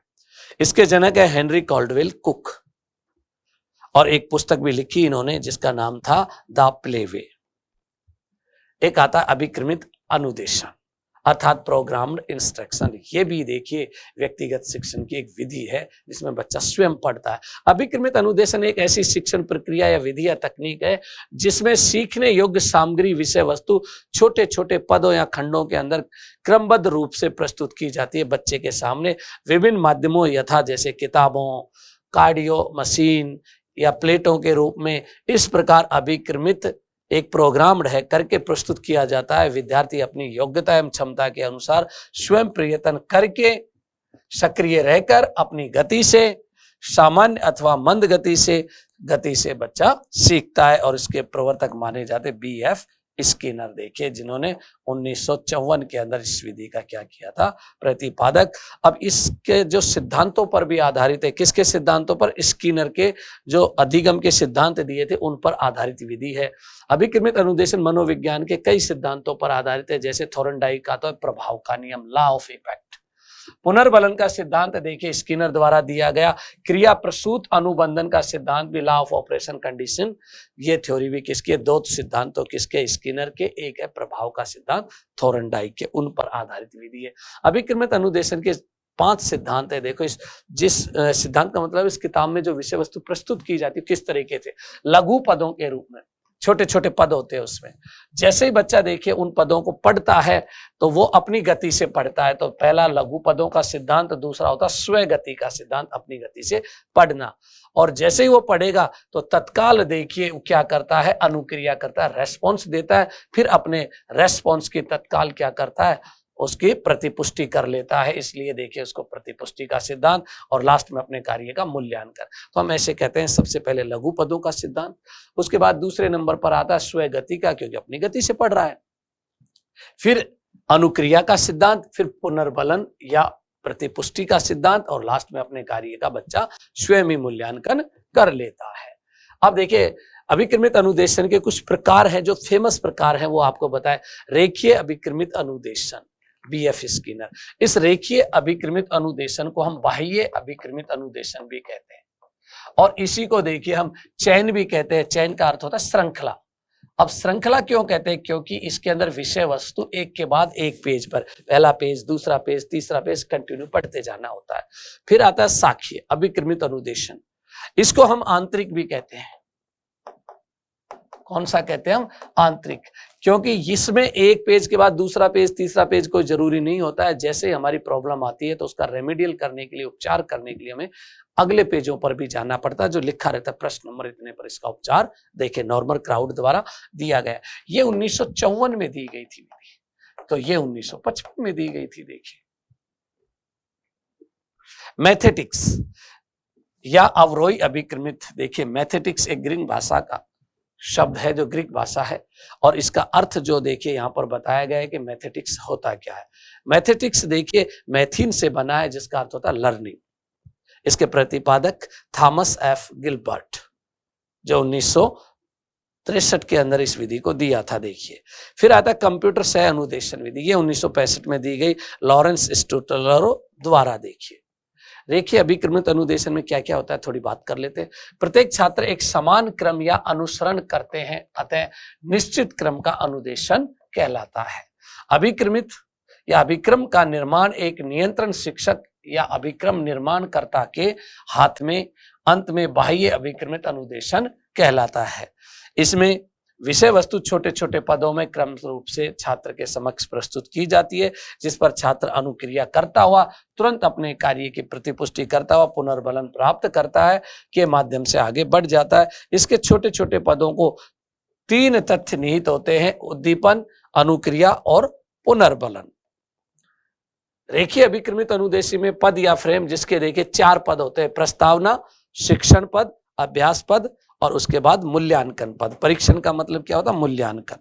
Speaker 1: इसके जनक है हेनरी कॉल्डवेल कुक, और एक पुस्तक भी लिखी इन्होंने जिसका नाम था द प्लेवे। एक आता है अभिक्रमित अनुदेशन, अर्थात प्रोग्राम्ड इंस्ट्रक्शन। ये भी देखिए व्यक्तिगत शिक्षण की एक विधि है जिसमें बच्चा स्वयं पढ़ता है। अभिक्रमित अनुदेशन एक ऐसी शिक्षण प्रक्रिया या विधि या तकनीक है जिसमें सीखने योग्य सामग्री, विषय वस्तु छोटे छोटे पदों या खंडों के अंदर क्रमबद्ध रूप से प्रस्तुत की जाती है बच्चे के सामने विभिन्न माध्यमों यथा जैसे किताबों, कार्डियो मशीन या प्लेटों के रूप में। इस प्रकार अभिक्रमित एक प्रोग्राम्ड है करके प्रस्तुत किया जाता है। विद्यार्थी अपनी योग्यता एवं क्षमता के अनुसार स्वयं प्रयत्न करके सक्रिय रहकर अपनी गति से, सामान्य अथवा मंद गति से बच्चा सीखता है। और इसके प्रवर्तक माने जाते BF स्किनर, देखिए जिन्होंने 1954 के अंदर इस विधि का क्या किया था? प्रतिपादक। अब इसके जो सिद्धांतों पर भी आधारित है। किसके सिद्धांतों पर? स्किनर के जो अधिगम के सिद्धांत दिए थे उन पर आधारित विधि है। अभिक्रमित अनुदेशन मनोविज्ञान के कई सिद्धांतों पर आधारित है, जैसे थोर्नडाइक का तो प्रभाव का नियम, लॉ ऑफ इफेक्ट। पुनर्बलन का सिद्धांत देखिए स्किनर द्वारा दिया गया। क्रिया प्रसूत अनुबंधन का सिद्धांत भी लॉ ऑफ ऑपरेशन कंडीशन, ये थ्योरी भी किसकी है? दो सिद्धांतों किसके? स्किनर के। एक है प्रभाव का सिद्धांत थोरनडाइक के, उन पर आधारित विधि है। अभिक्रमित अनुदेशन के 5 सिद्धांत है। देखो जिस सिद्धांत का मतलब इस किताब में जो विषय वस्तु प्रस्तुत की जाती है किस तरीके से, लघु पदों के रूप में, छोटे छोटे पद होते हैं उसमें। जैसे ही बच्चा देखिए उन पदों को पढ़ता है तो वो अपनी गति से पढ़ता है। तो पहला लघु पदों का सिद्धांत, दूसरा होता स्व गति का सिद्धांत, अपनी गति से पढ़ना। और जैसे ही वो पढ़ेगा तो तत्काल देखिए क्या करता है? अनुक्रिया करता है, रेस्पॉन्स देता है। फिर अपने रेस्पॉन्स की तत्काल क्या करता है? उसकी प्रतिपुष्टि कर लेता है। इसलिए देखिए उसको प्रतिपुष्टि का सिद्धांत, और लास्ट में अपने कार्य का मूल्यांकन। तो हम ऐसे कहते हैं सबसे पहले लघु पदों का सिद्धांत, उसके बाद दूसरे नंबर पर आता है स्व गति का, क्योंकि अपनी गति से पढ़ रहा है। फिर अनुक्रिया का सिद्धांत, फिर पुनर्बलन या प्रतिपुष्टि का सिद्धांत, और लास्ट में अपने कार्य का बच्चा स्वयं ही मूल्यांकन कर लेता है। अब देखिए अभिक्रमित अनुदेशन के कुछ प्रकार हैं, जो फेमस प्रकार हैं वो आपको बताए। रेखीय अभिक्रमित अनुदेशन, बीएफ स्किनर। इस रेखीय अभिक्रमित अनुदेशन को हम बाह्य अभिक्रमित अनुदेशन भी कहते हैं, और इसी को देखिए हम चैन भी कहते हैं। चैन का अर्थ होता है श्रृंखला। अब श्रृंखला क्यों कहते हैं? क्योंकि इसके अंदर विषय वस्तु एक के बाद एक पेज पर, पहला पेज, दूसरा पेज, तीसरा पेज, कंटिन्यू पढ़ते जाना होता है। फिर आता है साक्ष्य अभिक्रमित अनुदेशन, इसको हम आंतरिक भी कहते हैं। कौन सा कहते हैं हम? आंतरिक। क्योंकि इसमें एक पेज के बाद दूसरा पेज, तीसरा पेज कोई जरूरी नहीं होता है। जैसे हमारी प्रॉब्लम आती है तो उसका रेमेडियल करने के लिए, उपचार करने के लिए हमें अगले पेजों पर भी जाना पड़ता है, जो लिखा रहता है प्रश्न नंबर इतने पर इसका उपचार देखे, नॉर्मल क्राउड द्वारा दिया गया। ये 1954 में दी गई थी, तो ये 1955 में दी गई थी। देखिए मैथेटिक्स या अवरोही अभिक्रमित, देखिए मैथेटिक्स एक ग्रीक भाषा का शब्द है, जो ग्रीक भाषा है, और इसका अर्थ जो देखिए यहां पर बताया गया है कि मैथेटिक्स होता क्या है। मैथेटिक्स देखिए मैथिन से बना है, जिसका अर्थ होता है लर्निंग। इसके प्रतिपादक थॉमस एफ गिलबर्ट, जो 1963 के अंदर इस विधि को दिया था। देखिए फिर आता है कंप्यूटर सह अनुदेशन विधि, ये 1965 में दी गई लॉरेंस स्टूटलरो द्वारा। देखिए रेखीय अभिक्रमित अनुदेशन में क्या क्या होता है थोड़ी बात कर लेते हैं। प्रत्येक छात्र एक समान क्रम या अनुसरण करते हैं, अतः निश्चित क्रम का अनुदेशन कहलाता है। अभिक्रमित या अभिक्रम का निर्माण एक नियंत्रण शिक्षक या अभिक्रम निर्माणकर्ता के हाथ में, अंत में बाह्य अभिक्रमित अनुदेशन कहलाता है। इसमें विषय वस्तु छोटे छोटे पदों में क्रम रूप से छात्र के समक्ष प्रस्तुत की जाती है, जिस पर छात्र अनुक्रिया करता हुआ तुरंत अपने कार्य की प्रतिपुष्टि करता हुआ पुनर्बलन प्राप्त करता है, के माध्यम से आगे बढ़ जाता है। इसके छोटे छोटे पदों को 3 तथ्य निहित होते हैं: उद्दीपन, अनुक्रिया और पुनर्बलन। रेखीय अभिक्रमित अनुदेशी में पद या फ्रेम, जिसके देखिए 4 पद होते हैं: प्रस्तावना, शिक्षण पद, अभ्यास पद और उसके बाद मूल्यांकन पद। परीक्षण का मतलब क्या होता है? मूल्यांकन।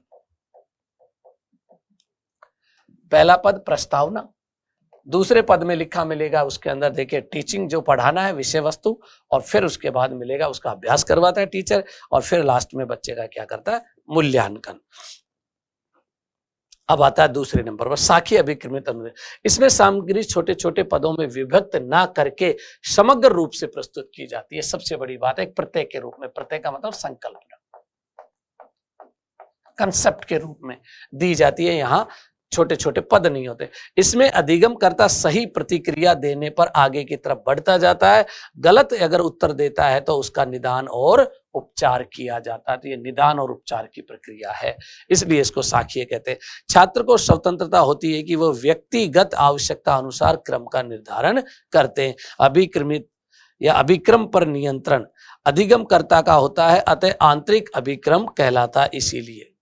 Speaker 1: पहला पद प्रस्तावना, दूसरे पद में लिखा मिलेगा उसके अंदर देखिए टीचिंग, जो पढ़ाना है विषय वस्तु, और फिर उसके बाद मिलेगा उसका अभ्यास करवाता है टीचर, और फिर लास्ट में बच्चे का क्या करता है? मूल्यांकन। अब आता है दूसरे नंबर पर साखी अभिक्रमित अनुदेशन। इसमें सामग्री छोटे छोटे पदों में विभक्त ना करके समग्र रूप से प्रस्तुत की जाती है। सबसे बड़ी बात है, एक प्रत्यय के रूप में, प्रत्यय का मतलब संकल्पना, कंसेप्ट के रूप में दी जाती है। यहाँ छोटे छोटे पद नहीं होते। इसमें अधिगम करता सही प्रतिक्रिया देने पर आगे की तरफ बढ़ता जाता है। गलत अगर उत्तर देता है तो उसका निदान और उपचार किया जाता है। तो ये निदान और उपचार की प्रक्रिया है, इसलिए इसको साक्ष्य कहते हैं। छात्र को स्वतंत्रता होती है कि वह व्यक्तिगत आवश्यकता अनुसार क्रम का निर्धारण करते हैं। अभिक्रमित या अभिक्रम पर नियंत्रण अधिगमकर्ता का होता है, अतः आंतरिक अभिक्रम कहलाता। इसीलिए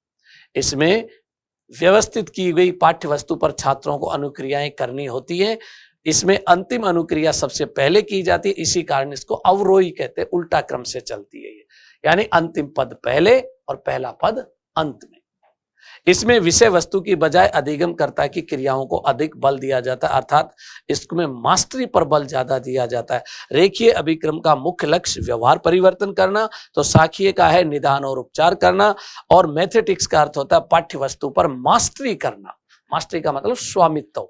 Speaker 1: इसमें व्यवस्थित की गई पाठ्य वस्तु पर छात्रों को अनुक्रियाएं करनी होती है। इसमें अंतिम अनुक्रिया सबसे पहले की जाती है, इसी कारण इसको अवरोही कहते हैं। उल्टा क्रम से चलती है ये, यानी अंतिम पद पहले और पहला पद अंत में। इसमें विषय वस्तु की बजाय अधिगमकर्ता की क्रियाओं को अधिक बल दिया जाता है, अर्थात इसमें मास्टरी पर बल ज्यादा दिया जाता है। रेखीय अभिक्रम का मुख्य लक्ष्य व्यवहार परिवर्तन करना, तो साक्ष्य का है निदान और उपचार करना, और मैथेटिक्स का अर्थ होता है पाठ्य वस्तु पर मास्टरी करना। मास्टरी का मतलब स्वामित्व।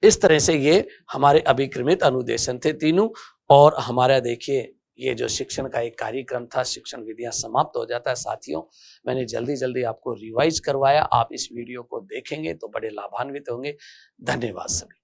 Speaker 1: इस तरह से ये हमारे अभिक्रमित अनुदेशन थे तीनों। और हमारा देखिए ये जो शिक्षण का एक कार्यक्रम था, शिक्षण विधियां समाप्त हो जाता है साथियों। मैंने जल्दी जल्दी आपको रिवाइज करवाया। आप इस वीडियो को देखेंगे तो बड़े लाभान्वित होंगे। धन्यवाद सभी।